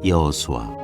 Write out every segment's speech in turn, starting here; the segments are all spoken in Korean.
여호수아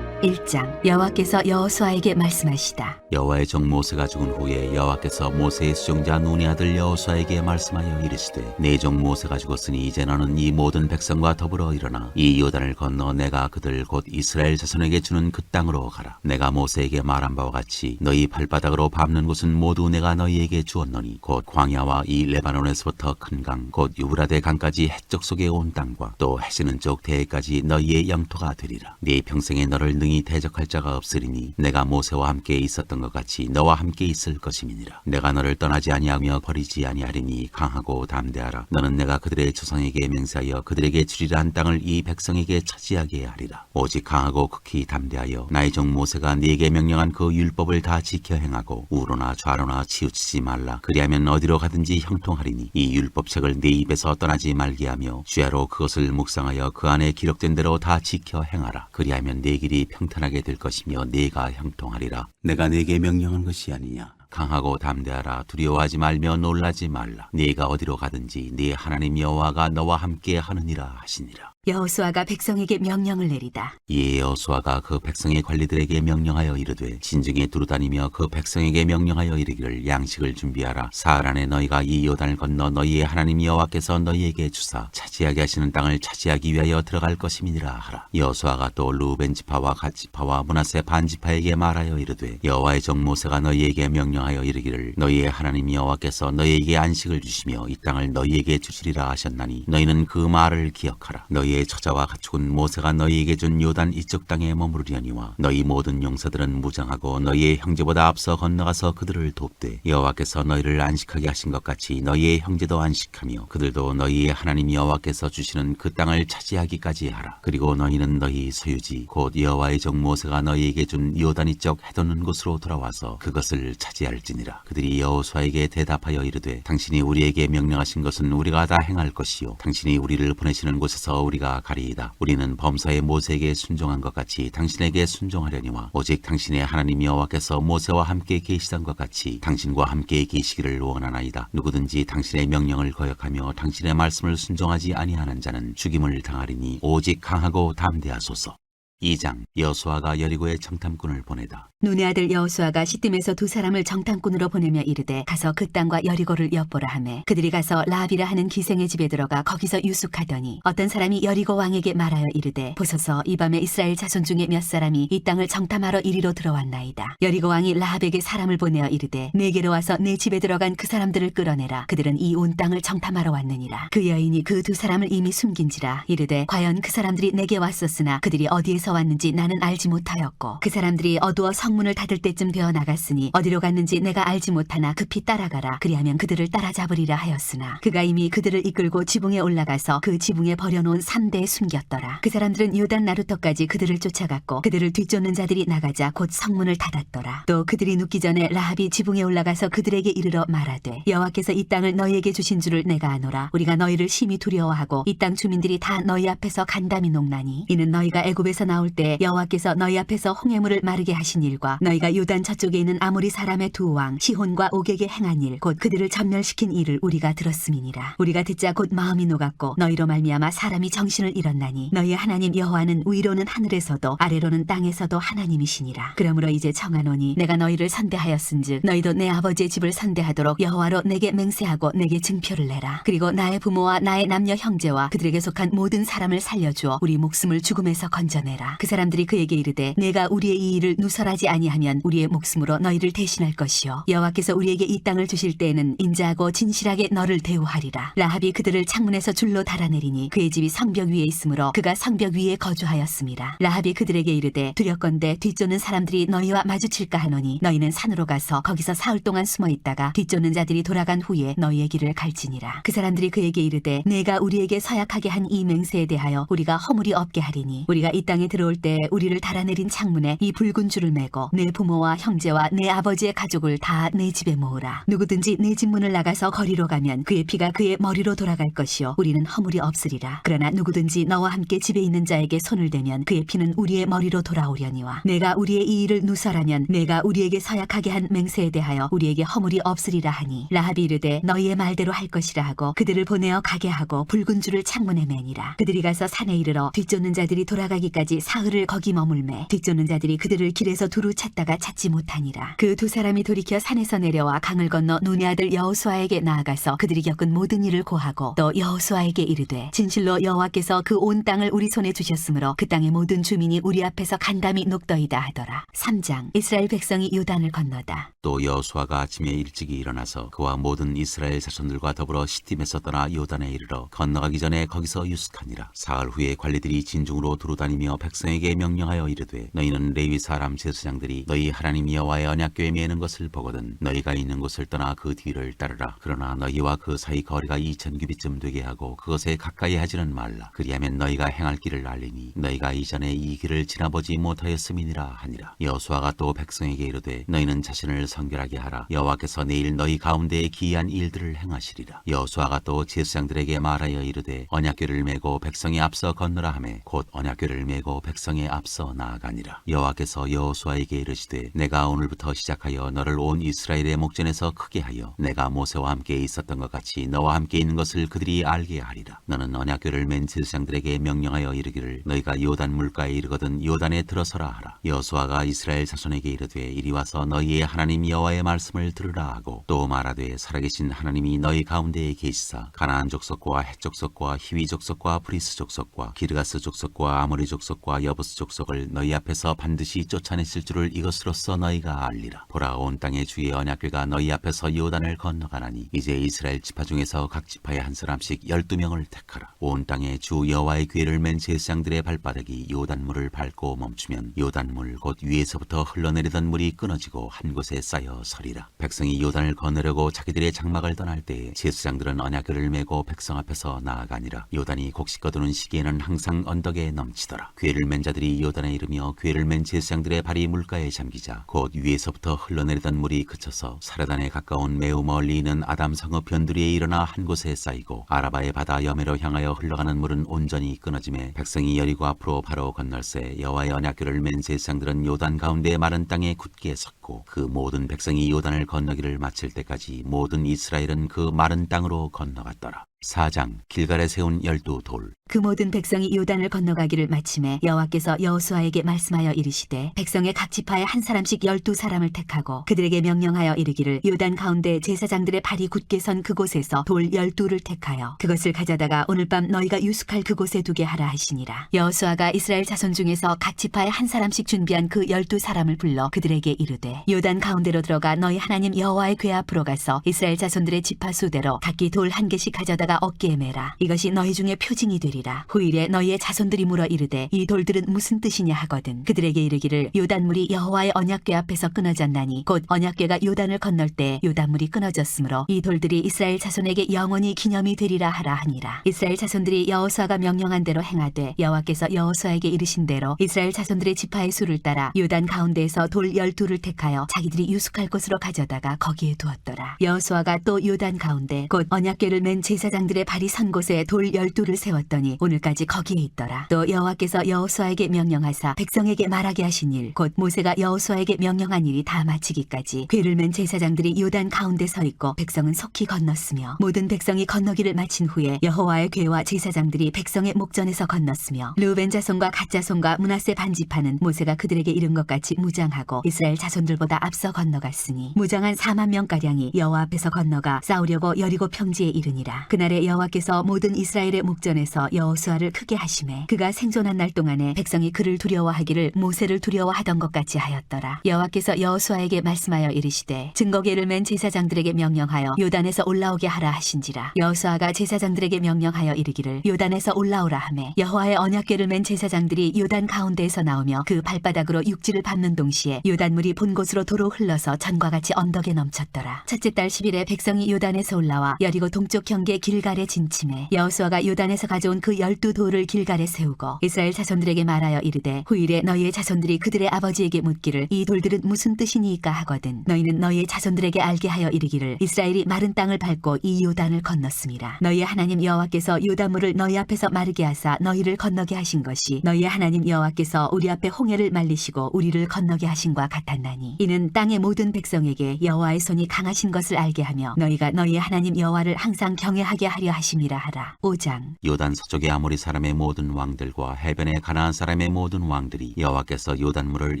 1장. 여호와께서 여호수아에게 말씀하시다. 여호와의 종 모세가 죽은 후에 여호와께서 모세의 수종자 눈의 아들 여호수아에게 말씀하여 이르시되 내 종 모세가 죽었으니 이제 너는 이 모든 백성과 더불어 일어나 이 요단을 건너 내가 그들 곧 이스라엘 자손에게 주는 그 땅으로 가라. 내가 모세에게 말한 바와 같이 너희 발바닥으로 밟는 곳은 모두 내가 너희에게 주었노니 곧 광야와 이 레바논에서부터 큰 강 곧 유브라데 강까지 해적 속에 온 땅과 또 해지는 쪽 대해까지 너희의 영토가 되리라. 네 평생에 너를 능히 대적할 자가 없으리니 내가 모세와 함께 있었던 것 같이 너와 함께 있을 것임이니라. 내가 너를 떠나지 아니하며 버리지 아니하리니 강하고 담대하라. 너는 내가 그들의 조상에게 맹세하여 그들에게 주리라 한 땅을 이 백성에게 차지하게 하리라. 오직 강하고 극히 담대하여 나의 종 모세가 네게 명령한 그 율법을 다 지켜 행하고 우로나 좌로나 치우치지 말라. 그리하면 어디로 가든지 형통하리니 이 율법책을 네 입에서 떠나지 말게 하며 주야로 그것을 묵상하여 그 안에 기록된 대로 다 지켜 행하라. 그리하면 네 길이 평탄하게 될 것이며 네가 형통하리라. 내가 네게 명령한 것이 아니냐. 강하고 담대하라. 두려워하지 말며 놀라지 말라. 네가 어디로 가든지 네 하나님 여호와가 너와 함께 하느니라 하시니라. 여호수아가 백성에게 명령을 내리다. 이에 여호수아가 그 백성의 관리들에게 명령하여 이르되 진중에 두루다니며 그 백성에게 명령하여 이르기를 양식을 준비하라. 사흘 안에 너희가 이 요단을 건너 너희의 하나님 여호와께서 너희에게 주사 차지하게 하시는 땅을 차지하기 위하여 들어갈 것임이니라 하라. 여호수아가 또 루벤 지파와 갓 지파와 므낫세 반 지파에게 말하여 이르되 여호와의 종 모세가 너희에게 명령하여 이르기를 너희의 하나님 여호와께서 너희에게 안식을 주시며 이 땅을 너희에게 주시리라 하셨나니 너희는 그 말을 기억하라. 너희의 처자와 가축은 모세가 너희에게 준 요단 이쪽 땅에 머무르려니와 너희 모든 용사들은 무장하고 너희의 형제보다 앞서 건너가서 그들을 돕되 여호와께서 너희를 안식하게 하신 것 같이 너희의 형제도 안식하며 그들도 너희의 하나님 여호와께서 주시는 그 땅을 차지하기까지 하라. 그리고 너희는 너희 소유지 곧 여호와의 종 모세가 너희에게 준 요단 이쪽 해돋는 곳으로 돌아와서 그것을 차지할지니라. 그들이 여호수아에게 대답하여 이르되 당신이 우리에게 명령하신 것은 우리가 다 행할 것이요 당신이 우리를 보내시는 곳에서 우리가 가리이다. 우리는 범사의 모세에게 순종한 것 같이 당신에게 순종하려니와 오직 당신의 하나님 여호와께서 모세와 함께 계시던 것 같이 당신과 함께 계시기를 원하나이다. 누구든지 당신의 명령을 거역하며 당신의 말씀을 순종하지 아니하는 자는 죽임을 당하리니 오직 강하고 담대하소서. 2장. 여호수아가 여리고에 정탐꾼을 보내다. 눈의 아들 여호수아가 시딤에서 두 사람을 정탐꾼으로 보내며 이르되 가서 그 땅과 여리고를 엿보라 하매 그들이 가서 라합이라 하는 기생의 집에 들어가 거기서 유숙하더니 어떤 사람이 여리고 왕에게 말하여 이르되 보소서 이 밤에 이스라엘 자손 중에 몇 사람이 이 땅을 정탐하러 이리로 들어왔나이다. 여리고 왕이 라합에게 사람을 보내어 이르되 내게로 와서 내 집에 들어간 그 사람들을 끌어내라. 그들은 이 온 땅을 정탐하러 왔느니라. 그 여인이 그 두 사람을 이미 숨긴지라. 이르되 과연 그 사람들이 내게 왔었으나 그들이 어디에서 왔는지 나는 알지 못하였고 그 사람들이 어두워 성문을 닫을 때쯤 되어 나갔으니 어디로 갔는지 내가 알지 못하나 급히 따라가라. 그리하면 그들을 따라잡으리라 하였으나 그가 이미 그들을 이끌고 지붕에 올라가서 그 지붕에 버려놓은 산대에 숨겼더라. 그 사람들은 요단 나루터까지 그들을 쫓아갔고 그들을 뒤쫓는 자들이 나가자 곧 성문을 닫았더라. 또 그들이 눕기 전에 라합이 지붕에 올라가서 그들에게 이르러 말하되 여호와께서 이 땅을 너희에게 주신 줄을 내가 아노라. 우리가 너희를 심히 두려워하고 이 땅 주민들이 다 너희 앞에서 간담이 녹나니 이는 너희가 애굽에서 나올 때 여호와께서 너희 앞에서 홍해물을 마르게 하신 일과 너희가 요단 저쪽에 있는 아모리 사람의 두 왕 시혼과 옥에게 행한 일 곧 그들을 전멸시킨 일을 우리가 들었음이니라. 우리가 듣자 곧 마음이 녹았고 너희로 말미암아 사람이 정신을 잃었나니 너희 하나님 여호와는 위로는 하늘에서도 아래로는 땅에서도 하나님이시니라. 그러므로 이제 청하노니 내가 너희를 선대하였은즉 너희도 내 아버지의 집을 선대하도록 여호와로 내게 맹세하고 내게 증표를 내라. 그리고 나의 부모와 나의 남녀 형제와 그들에게 속한 모든 사람을 살려주어 우리 목숨을 죽음에서 건져내라. 그 사람들이 그에게 이르되 내가 우리의 이 일을 누설하지 아니하면 우리의 목숨으로 너희를 대신할 것이요 여호와께서 우리에게 이 땅을 주실 때에는 인자하고 진실하게 너를 대우하리라. 라합이 그들을 창문에서 줄로 달아내리니 그의 집이 성벽 위에 있으므로 그가 성벽 위에 거주하였습니다. 라합이 그들에게 이르되 두렵건대 뒤쫓는 사람들이 너희와 마주칠까 하노니 너희는 산으로 가서 거기서 사흘 동안 숨어 있다가 뒤쫓는 자들이 돌아간 후에 너희의 길을 갈지니라. 그 사람들이 그에게 이르되 내가 우리에게 서약하게 한 이 맹세에 대하여 우리가 허물이 없게 하리니 우리가 이 땅에 들어올 때 우리를 달아내린 창문에 이 붉은 줄을 매고 내 부모와 형제와 내 아버지의 가족을 다 내 집에 모으라. 누구든지 내 집 문을 나가서 거리로 가면 그의 피가 그의 머리로 돌아갈 것이요 우리는 허물이 없으리라. 그러나 누구든지 너와 함께 집에 있는 자에게 손을 대면 그의 피는 우리의 머리로 돌아오려니와 내가 우리의 이 일을 누설하면 내가 우리에게 서약하게 한 맹세에 대하여 우리에게 허물이 없으리라 하니 라합이 이르되 너희의 말대로 할 것이라 하고 그들을 보내어 가게 하고 붉은 줄을 창문에 매니라. 그들이 가서 산에 이르러 뒤쫓는 자들이 돌아가기까지 사흘을 거기 머물매 뒤쫓는 자들이 그들을 길에서 두루 찾다가 찾지 못하니라. 그 두 사람이 돌이켜 산에서 내려와 강을 건너 눈의 아들 여호수아에게 나아가서 그들이 겪은 모든 일을 고하고 또 여호수아에게 이르되 진실로 여호와께서 그 온 땅을 우리 손에 주셨으므로 그 땅의 모든 주민이 우리 앞에서 간담이 녹더이다 하더라. 3장. 이스라엘 백성이 요단을 건너다. 또 여호수아가 아침에 일찍이 일어나서 그와 모든 이스라엘 자손들과 더불어 시딤에서 떠나 요단에 이르러 건너가기 전에 거기서 유숙하니라. 사흘 후에 관리들이 진중으로 두루다니며 백성에게 명령하여 이르되 너희는 레위 사람 제사장들이 너희 하나님 여호와의 언약궤에 매는 것을 보거든 너희가 있는 곳을 떠나 그 뒤를 따르라. 그러나 너희와 그 사이 거리가 2000규빗쯤 되게 하고 그것에 가까이 하지는 말라. 그리하면 너희가 행할 길을 알리니 너희가 이전에 이 길을 지나보지 못하였음이니라 하니라. 여호수아가 또 백성에게 이르되 너희는 자신을 성결하게 하라. 여호와께서 내일 너희 가운데에 기이한 일들을 행하시리라. 여호수아가 또 제사장들에게 말하여 이르되 언약궤를 메고 백성이 앞서 건너라 하매 곧 언약궤를 메고 백성에 앞서 나아가니라. 여호와께서 여호수아에게 이르시되 내가 오늘부터 시작하여 너를 온 이스라엘의 목전에서 크게 하여 내가 모세와 함께 있었던 것 같이 너와 함께 있는 것을 그들이 알게 하리라. 너는 언약궤를 맨 제사장들에게 명령하여 이르기를 너희가 요단 물가에 이르거든 요단에 들어서라 하라. 여호수아가 이스라엘 자손에게 이르되 이리 와서 너희의 하나님 여호와의 말씀을 들으라 하고 또 말하되 살아계신 하나님이 너희 가운데에 계시사 가나안 족속과 헷 족속과 히위 족속과 브리스 족속과 기르가스 족속과 아모리 족속과 여부스 족속을 너희 앞에서 반드시 쫓아내실 줄을 이것으로써 너희가 알리라. 보라 온 땅의 주의 언약궤가 너희 앞에서 요단을 건너가나니 이제 이스라엘 지파 중에서 각 지파에 한 사람씩 12명을 택하라. 온 땅에 주 여호와의 궤를 맨 제사장들의 발바닥이 요단물을 밟고 멈추면 요단물 곧 위에서부터 흘러내리던 물이 끊어지고 한 곳에 쌓여 서리라. 백성이 요단을 건너려고 자기들의 장막을 떠날 때에 제사장들은 언약궤를 메고 백성 앞에서 나아가니라. 요단이 곡식 거두는 시기에는 항상 언덕에 넘치더라. 궤를 맨 자들이 요단에 이르며 궤를 맨 제사장들의 발이 물가에 잠기자 곧 위에서부터 흘러내리던 물이 그쳐서 사르단에 가까운 매우 멀리 있는 아담 성읍 변두리에 일어나 한 곳에 쌓이고 아라바의 바다 여매로 향하여 흘러가는 물은 온전히 끊어지매 백성이 여리고 앞으로 바로 건널새 여호와의 언약궤를 맨 제사장들은 요단 가운데 마른 땅에 굳게 섰고 그 모든 백성이 요단을 건너기를 마칠 때까지 모든 이스라엘은 그 마른 땅으로 건너갔더라. 4장. 길갈에 세운 12돌. 그 모든 백성이 요단을 건너가기를 마침에 여호와께서 여호수아에게 말씀하여 이르시되 백성의 각 지파에 한 사람씩 12사람을 택하고 그들에게 명령하여 이르기를 요단 가운데 제사장들의 발이 굳게 선 그곳에서 돌 12를 택하여 그것을 가져다가 오늘 밤 너희가 유숙할 그곳에 두게 하라 하시니라. 여호수아가 이스라엘 자손 중에서 각 지파에 한 사람씩 준비한 그 12사람을 불러 그들에게 이르되 요단 가운데로 들어가 너희 하나님 여호와의 궤 앞으로 가서 이스라엘 자손들의 지파 수대로 각기 돌 한 개씩 가져다가 어깨에 매라. 이것이 너희 중에 표징이 되리라. 후일에 너희의 자손들이 물어 이르되 이 돌들은 무슨 뜻이냐 하거든 그들에게 이르기를 요단물이 여호와의 언약궤 앞에서 끊어졌나니 곧 언약궤가 요단을 건널 때 요단물이 끊어졌으므로 이 돌들이 이스라엘 자손에게 영원히 기념이 되리라 하라 하니라. 이스라엘 자손들이 여호수아가 명령한 대로 행하되 여호와께서 여호수아에게 이르신 대로 이스라엘 자손들의 지파의 수를 따라 요단 가운데에서 돌 12를 택하여 자기들이 유숙할 곳으로 가져다가 거기에 두었더라. 여호수아가 또 요단 가운데 곧 언약궤를 맨 제사장들의 발이 선 곳에 돌 12를 세웠더니 오늘까지 거기에 있더라. 또 여호와께서 여호수아에게 명령하사 백성에게 말하게 하신 일 곧 모세가 여호수아에게 명령한 일이 다 마치기까지 궤를 맨 제사장들이 요단 가운데 서 있고 백성은 속히 건넜으며 모든 백성이 건너기를 마친 후에 여호와의 궤와 제사장들이 백성의 목전에서 건넜으며 르우벤 자손과 갓 자손과 므낫세 반지파는 모세가 그들에게 이른 것 같이 무장하고 이스라엘 자손들보다 앞서 건너갔으니 무장한 4만 명가량이 여호와 앞에서 건너가 싸우려고 여리고 평지에 이르니라. 그날에 여호와께서 모든 이스라엘의 목전에서 여호수아를 크게 하심에 그가 생존한 날 동안에 백성이 그를 두려워하기를 모세를 두려워하던 것 같이 하였더라. 여호와께서 여호수아에게 말씀하여 이르시되 증거궤를 맨 제사장들에게 명령하여 요단에서 올라오게 하라 하신지라. 여호수아가 제사장들에게 명령하여 이르기를 요단에서 올라오라 하매 여호와의 언약궤를 맨 제사장들이 요단 가운데에서 나오며 그 발바닥으로 육지를 밟는 동시에 요단물이 본 곳으로 도로 흘러서 전과 같이 언덕에 넘쳤더라. 첫째 달 10일에 백성이 요단에서 올라와 여리고 동쪽 경계 길갈 길갈에 진침해 여호수아가 요단에서 가져온 그 12돌을 길갈에 세우고 이스라엘 자손들에게 말하여 이르되 후일에 너희의 자손들이 그들의 아버지에게 묻기를 이 돌들은 무슨 뜻이니까 하거든 너희는 너희의 자손들에게 알게 하여 이르기를 이스라엘이 마른 땅을 밟고 이 요단을 건넜습니다. 너희의 하나님 여호와께서 요단물을 너희 앞에서 마르게 하사 너희를 건너게 하신 것이 너희의 하나님 여호와께서 우리 앞에 홍해를 말리시고 우리를 건너게 하신과 같았나니 이는 땅의 모든 백성에게 여호와의 손이 강하신 것을 알게 하며 너희가 너희의 하나님 여호와를 항상 경외하게 하려 하심이라 하라. 5장. 요단 서쪽의 아모리 사람의 모든 왕들과 해변의 가나안 사람의 모든 왕들이 여호와께서 요단물을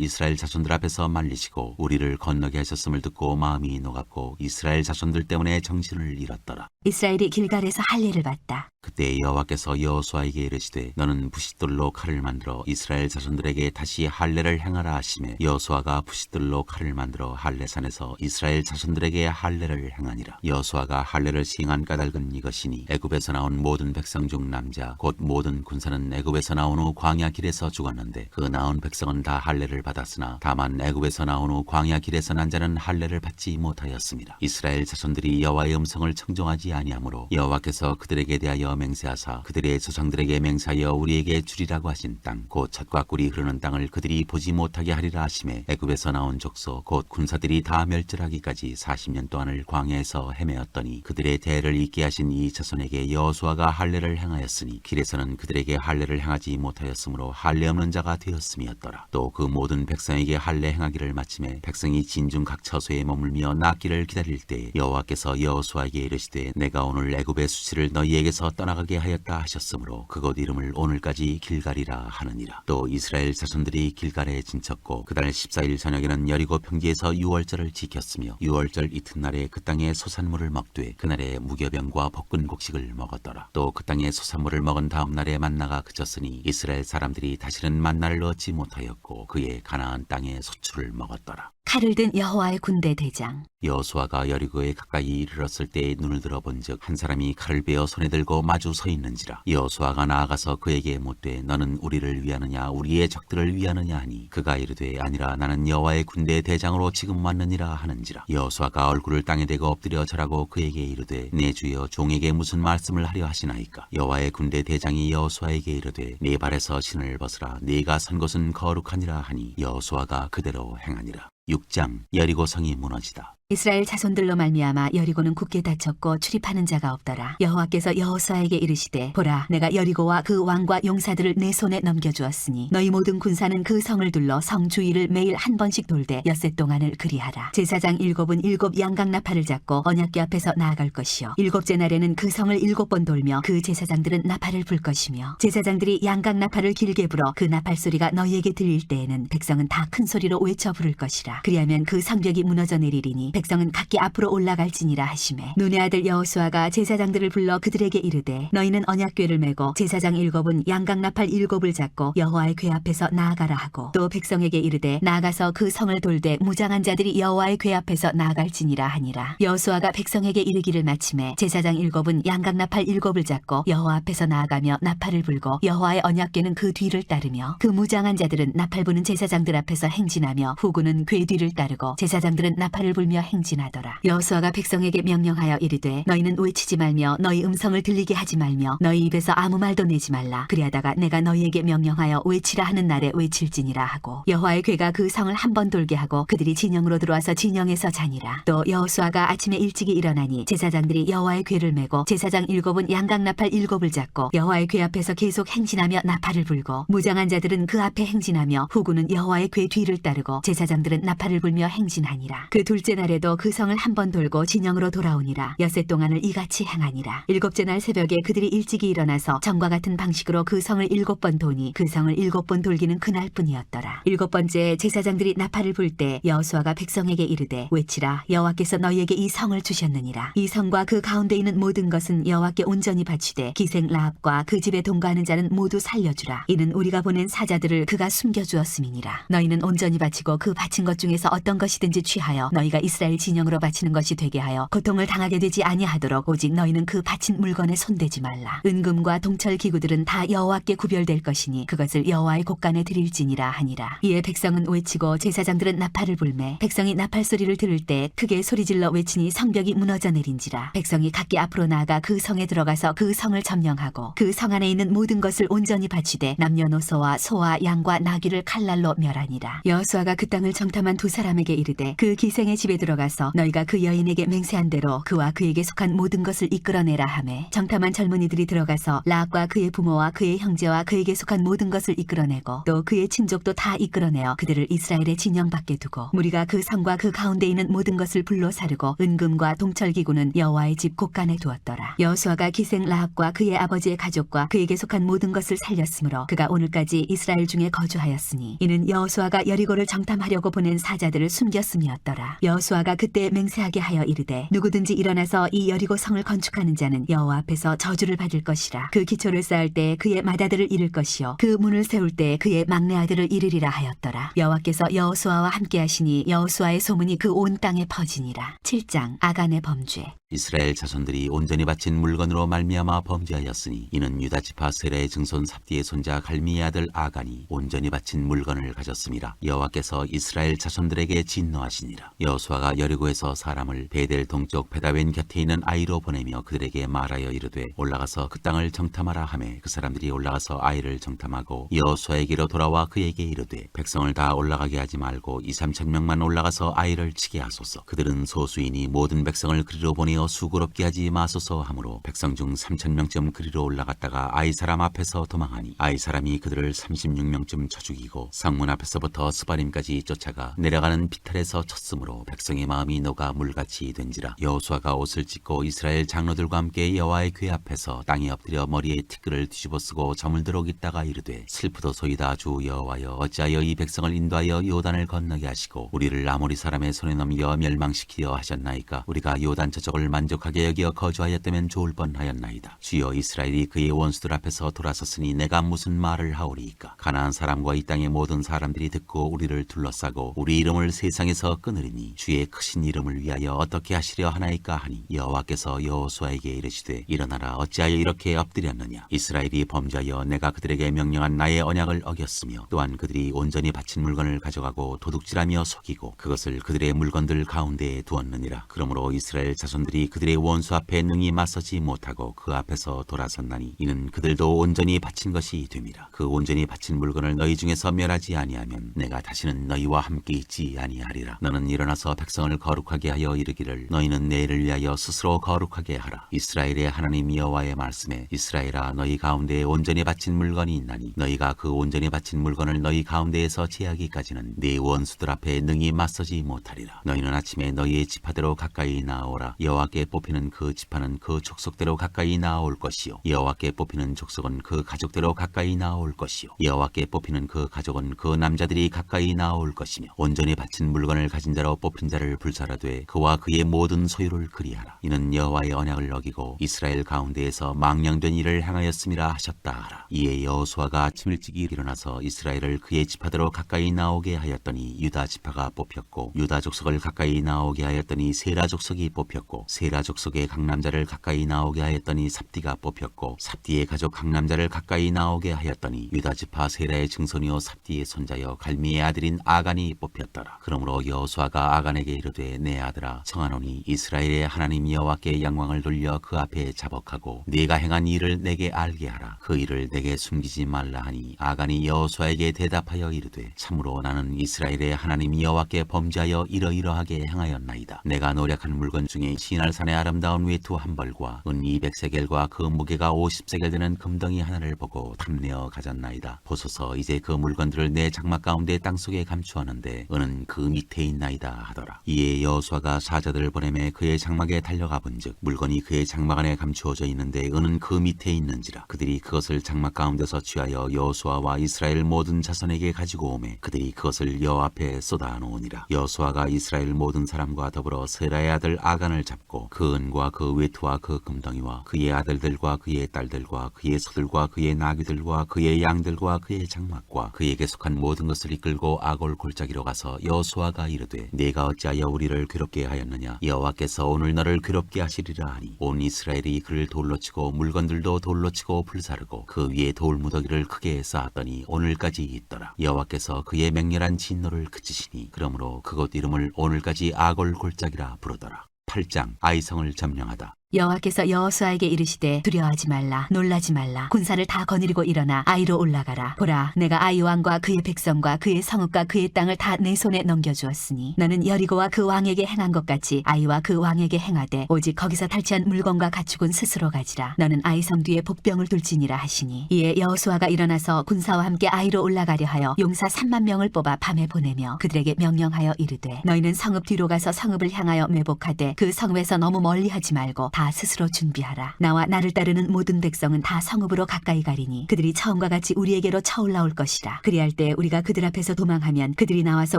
이스라엘 자손들 앞에서 말리시고 우리를 건너게 하셨음을 듣고 마음이 녹았고 이스라엘 자손들 때문에 정신을 잃었더라. 이스라엘이 길갈에서 할례를 받다. 그때 여호와께서 여호수아에게 이르시되 너는 부싯돌로 칼을 만들어 이스라엘 자손들에게 다시 할례를 행하라 하시매 여호수아가 부싯돌로 칼을 만들어 할례산에서 이스라엘 자손들에게 할례를 행하니라. 여호수아가 할례를 시행한 까닭은 이것이니 애굽에서 나온 모든 백성 중 남자 곧 모든 군사는 애굽에서 나온 후 광야 길에서 죽었는데 그 나온 백성은 다 할례를 받았으나 다만 애굽에서 나온 후 광야 길에서 난 자는 할례를 받지 못하였습니다. 이스라엘 자손들이 여호와의 음성을 청종하지 아니하므로 여호와께서 그들에게 대하여 맹세하사 그들의 조상들에게 맹세하여 우리에게 주리라고 하신 땅 곧 젖과 꿀이 흐르는 땅을 그들이 보지 못하게 하리라 하심에 애굽에서 나온 족속 곧 군사들이 다 멸절하기까지 40년 동안을 광야에서 헤매었더니 그들의 대를 잇게 하신 이 자손에게 여호수아가 할례를 행하였으니 길에서는 그들에게 할례를 행하지 못하였으므로 할례 없는 자가 되었음이었더라. 또 그 모든 백성에게 할례 행하기를 마침에 백성이 진중 각 처소에 머물며 낫기를 기다릴 때 여호와께서 여호수아에게 이르시되 내가 오늘 애굽의 수치를 너희에게서 떠나가게 하였다 하셨으므로 그곳 이름을 오늘까지 길갈이라 하느니라. 또 이스라엘 자손들이 길갈에 진쳤고 그달 14일 저녁에는 여리고 평지에서 유월절을 지켰으며 유월절 이튿날에 그 땅의 소산물을 먹되 그날에 무교병과 볶은 곡식을 먹었더라. 또 그 땅의 소산물을 먹은 다음 날에 만나가 그쳤으니 이스라엘 사람들이 다시는 만나를 얻지 못하였고 그의 가나안 땅의 소출을 먹었더라. 칼을 든 여호와의 군대 대장. 여호수아가 여리고에 가까이 이르렀을 때에 눈을 들어본즉 한 사람이 칼을 베어 손에 들고 마주 서 있는지라. 여호수아가 나아가서 그에게 묻되 너는 우리를 위하느냐 우리의 적들을 위하느냐 하니 그가 이르되 아니라 나는 여호와의 군대 대장으로 지금 왔느니라 하는지라. 여호수아가 얼굴을 땅에 대고 엎드려 절하고 그에게 이르되 내 주여 종에게 무슨 말씀을 하려 하시나이까. 여호와의 군대 대장이 여호수아에게 이르되 네 발에서 신을 벗으라 네가 선 곳은 거룩하니라 하니 여호수아가 그대로 행하니라. 6장. 여리고 성이 무너지다. 이스라엘 자손들로 말미암아 여리고는 굳게 닫혔고 출입하는 자가 없더라. 여호와께서 여호수아에게 이르시되 보라 내가 여리고와 그 왕과 용사들을 내 손에 넘겨주었으니 너희 모든 군사는 그 성을 둘러 성 주위를 매일 한 번씩 돌되 엿새 동안을 그리하라. 제사장 7은 7 양각 나팔을 잡고 언약궤 앞에서 나아갈 것이요 7째 날에는 그 성을 7번 돌며 그 제사장들은 나팔을 불 것이며 제사장들이 양각 나팔을 길게 불어 그 나팔 소리가 너희에게 들릴 때에는 백성은 다 큰 소리로 외쳐 부를 것이라. 그리하면 그 성벽이 무너져 내리리니 백성은 각기 앞으로 올라갈지니라 하시매 눈의 아들 여호수아가 제사장들을 불러 그들에게 이르되 너희는 언약궤를 메고 제사장 7은 양각 나팔 7을 잡고 여호와의 궤 앞에서 나아가라 하고 또 백성에게 이르되 나아가서 그 성을 돌되 무장한 자들이 여호와의 궤 앞에서 나아갈지니라 하니라. 여호수아가 백성에게 이르기를 마침에 제사장 7은 양각 나팔 7을 잡고 여호와 앞에서 나아가며 나팔을 불고 여호와의 언약궤는 그 뒤를 따르며 그 무장한 자들은 나팔 부는 제사장들 앞에서 행진하며 후군은 궤 뒤를 따르고 제사장들은 나팔을 불며 행진하더라. 여호수아가 백성에게 명령하여 이르되 너희는 외치지 말며 너희 음성을 들리게 하지 말며 너희 입에서 아무 말도 내지 말라. 그리하다가 내가 너희에게 명령하여 외치라 하는 날에 외칠지니라 하고 여호와의 궤가 그 성을 한 번 돌게 하고 그들이 진영으로 들어와서 진영에서 자니라. 또 여호수아가 아침에 일찍이 일어나니 제사장들이 여호와의 궤를 메고 제사장 7은 양각 나팔 7을 잡고 여호와의 궤 앞에서 계속 행진하며 나팔을 불고 무장한 자들은 그 앞에 행진하며 후군은 여호와의 궤 뒤를 따르고 제사장들은 나팔을 불며 행진하니라. 그 둘째 날에도 그 성을 한 번 돌고 진영으로 돌아오니라. 엿새 동안을 이같이 행하니라. 7째 날 새벽에 그들이 일찍이 일어나서 전과 같은 방식으로 그 성을 7번 도니 그 성을 7번 돌기는 그날뿐이었더라. 7번째 제사장들이 나팔을 불 때 여호수아가 백성에게 이르되 외치라 여호와께서 너희에게 이 성을 주셨느니라. 이 성과 그 가운데 있는 모든 것은 여호와께 온전히 바치되 기생 라합과 그 집에 동거하는 자는 모두 살려주라. 이는 우리가 보낸 사자들을 그가 숨겨주었음이니라. 너희는 온전히 바치고 그 바친 것 중에서 어떤 것이든지 취하여 너희가 이스라엘 이스라엘 진영으로 바치는 것이 되게 하여 고통을 당하게 되지 아니하도록 오직 너희는 그 바친 물건에 손대지 말라. 은금과 동철 기구들은 다 여호와께 구별될 것이니 그것을 여호와의 곳간에 드릴지니라 하니라. 이에 백성은 외치고 제사장들은 나팔을 불매 백성이 나팔 소리를 들을 때 크게 소리질러 외치니 성벽이 무너져 내린지라. 백성이 각기 앞으로 나아가 그 성에 들어가서 그 성을 점령하고 그 성 안에 있는 모든 것을 온전히 바치되 남녀노소와 소와 양과 나귀를 칼날로 멸하니라. 여호수아가 그 땅을 정탐한 두 사람에게 이르되 그 기생의 집에 들어가서 너희가 그 여인에게 맹세한 대로 그와 그에게 속한 모든 것을 이끌어내라 하매 정탐한 젊은이들이 들어가서 락과 그의 부모와 그의 형제와 그에게 속한 모든 것을 이끌어내고 또 그의 친족도 다 이끌어내어 그들을 이스라엘의 진영 밖에 두고 무리가 그 성과 그 가운데 있는 모든 것을 불로 사르고 은금과 동철기구는 여호와의 집 곳간에 두었더라. 여호수아가 기생 락과 그의 아버지의 가족과 그에게 속한 모든 것을 살렸으므로 그가 오늘까지 이스라엘 중에 거주하였으니 이는 여호수아가 여리고를 정탐하려고 보낸 사자들을 숨겼음이었더라. 여호수아가 그때 맹세하게 하여 이르되 누구든지 일어나서 이 여리고 성을 건축하는 자는 여호와 앞에서 저주를 받을 것이라. 그 기초를 쌓을 때 그의 맏아들을 잃을 것이요 그 문을 세울 때 그의 막내 아들을 잃으리라 하였더라. 여호와께서 여호수아와 함께 하시니 여호수아의 소문이 그 온 땅에 퍼지니라. 7장 아간의 범죄. 이스라엘 자손들이 온전히 바친 물건으로 말미암아 범죄하였으니 이는 유다 지파 세라의 증손 삽디의 손자 갈미의 아들 아간이 온전히 바친 물건을 가졌음이라. 여호와께서 이스라엘 자손들에게 진노하시니라. 여호수아가 여리고에서 사람을 베델 동쪽 베다웬 곁에 있는 아이로 보내며 그들에게 말하여 이르되 올라가서 그 땅을 정탐하라 하매 그 사람들이 올라가서 아이를 정탐하고 여호수아에게로 돌아와 그에게 이르되 백성을 다 올라가게 하지 말고 2~3천명만 올라가서 아이를 치게 하소서. 그들은 소수이니 모든 백성을 그리로 보내어 수고롭게 하지 마소서 하므로 백성 중 3,000명쯤 그리로 올라갔다가 아이 사람 앞에서 도망하니 아이 사람이 그들을 36명쯤 쳐 죽이고 성문 앞에서부터 스바림까지 쫓아가 내려가는 비탈에서 쳤으므로 백성의 마음이 녹아 물같이 된지라. 여호수아가 옷을 찢고 이스라엘 장로들과 함께 여호와의 궤 앞에서 땅에 엎드려 머리에 티끌을 뒤집어 쓰고 저물도록 있다가 이르되 슬프도소이다 주 여호와여 어찌하여 이 백성을 인도하여 요단을 건너게 하시고 우리를 아모리 사람의 손에 넘겨 멸망시키려 하셨나이까. 우리가 요단 저쪽을 만족하게 여겨 거주하였다면 좋을 뻔하였나이다. 주여 이스라엘이 그의 원수들 앞에서 돌아섰으니 내가 무슨 말을 하오리이까. 가나안 사람과 이 땅의 모든 사람들이 듣고 우리를 둘러싸고 우리 이름을 세상에서 끊으리니 주의 크신 이름을 위하여 어떻게 하시려 하나이까 하니 여호와께서 여호수아에게 이르시되 일어나라 어찌하여 이렇게 엎드렸느냐. 이스라엘이 범죄하여 내가 그들에게 명령한 나의 언약을 어겼으며 또한 그들이 온전히 바친 물건을 가져가고 도둑질하며 속이고 그것을 그들의 물건들 가운데에 두었느니라. 그러므로 이스라엘 자손들이 그들의 원수 앞에 능히 맞서지 못하고 그 앞에서 돌아섰나니 이는 그들도 온전히 바친 것이 됨이라. 그 온전히 바친 물건을 너희 중에서 멸하지 아니하면 내가 다시는 너희와 함께 있지 아니하리라. 너는 일어나서 백성을 거룩하게 하여 이르기를 너희는 내일을 위하여 스스로 거룩하게 하라. 이스라엘의 하나님 여호와의 말씀에 이스라엘아 너희 가운데에 온전히 바친 물건이 있나니 너희가 그 온전히 바친 물건을 너희 가운데에서 제하기까지는 네 원수들 앞에 능히 맞서지 못하리라. 너희는 아침에 너희의 지파대로 가까이 나아오라. 여호와께 뽑히는 그 지파는 그 족속대로 가까이 나아올 것이요 여호와께 뽑히는 족속은 그 가족대로 가까이 나아올 것이요 여호와께 뽑히는 그 가족은 그 남자들이 가까이 나아올 것이며 온전히 바친 물건을 가진 자로 뽑힌 자를 불사라되 그와 그의 모든 소유를 그리하라. 이는 여호와의 언약을 어기고 이스라엘 가운데에서 망령된 일을 행하였음이라 하셨다 하라. 이에 여호수아가 아침 일찍 일어나서 이스라엘을 그의 지파대로 가까이 나오게 하였더니 유다 지파가 뽑혔고 유다 족속을 가까이 나오게 하였더니 세라 족속이 뽑혔고 세라 족속의 각 남자를 가까이 나오게 하였더니 삽디가 뽑혔고 삽디의 가족 각 남자를 가까이 나오게 하였더니 유다 지파 세라의 증손이요 삽디의 손자여 갈미의 아들인 아간이 뽑혔더라. 그러므로 여호수아가 아간에게 이르되 내 아들아 청하노니 이스라엘의 하나님 여호와께 영광을 돌려 그 앞에 자복하고 네가 행한 일을 내게 알게 하라. 그 일을 내게 숨기지 말라 하니 아간이 여호수아에게 대답하여 이르되 참으로 나는 이스라엘의 하나님 여호와께 범죄하여 이러이러하게 행하였나이다. 내가 노력한 물건 중에 시날산의 아름다운 외투 한 벌과 은 200세겔과 그 무게가 50세겔 되는 금덩이 하나를 보고 탐내어 가졌나이다. 보소서 이제 그 물건들을 내 장막 가운데 땅속에 감추었는데 은은 그 밑에 있나이다 하더라. 이에 여호수아가 사자들을 보내매 그의 장막에 달려가 본즉 물건이 그의 장막 안에 감추어져 있는데 은은 그 밑에 있는지라. 그들이 그것을 장막 가운데서 취하여 여호수아와 이스라엘 모든 자손에게 가지고 오매 그들이 그것을 여호와 앞에 쏟아 놓으니라. 여호수아가 이스라엘 모든 사람과 더불어 세라의 아들 아간을 잡고 받고 그 은과 그 외투와 그 금덩이와 그의 아들들과 그의 딸들과 그의 소들과 그의 나귀들과 그의 양들과 그의 장막과 그에게 속한 모든 것을 이끌고 아골 골짜기로 가서 여호수아가 이르되 네가 어찌하여 우리를 괴롭게 하였느냐 여호와께서 오늘 너를 괴롭게 하시리라 하니 온 이스라엘이 그를 돌로 치고 물건들도 돌로 치고 불사르고 그 위에 돌 무더기를 크게 쌓았더니 오늘까지 있더라. 여호와께서 그의 맹렬한 진노를 그치시니 그러므로 그곳 이름을 오늘까지 아골 골짜기라 부르더라. 8장 아이성을 점령하다. 여호와께서 여호수아에게 이르시되 두려워하지 말라 놀라지 말라 군사를 다 거느리고 일어나 아이로 올라가라. 보라 내가 아이 왕과 그의 백성과 그의 성읍과 그의 땅을 다 내 손에 넘겨주었으니 너는 여리고와 그 왕에게 행한 것 같이 아이와 그 왕에게 행하되 오직 거기서 탈취한 물건과 가축은 스스로 가지라. 너는 아이성 뒤에 복병을 둘지니라 하시니 이에 여호수아가 일어나서 군사와 함께 아이로 올라가려 하여 용사 3만 명을 뽑아 밤에 보내며 그들에게 명령하여 이르되 너희는 성읍 뒤로 가서 성읍을 향하여 매복하되 그 성읍에서 너무 멀리하지 말고 다 스스로 준비하라. 나와 나를 따르는 모든 백성은 다 성읍으로 가까이 가리니 그들이 처음과 같이 우리에게로 쳐올라올 것이라. 그리할 때 우리가 그들 앞에서 도망하면 그들이 나와서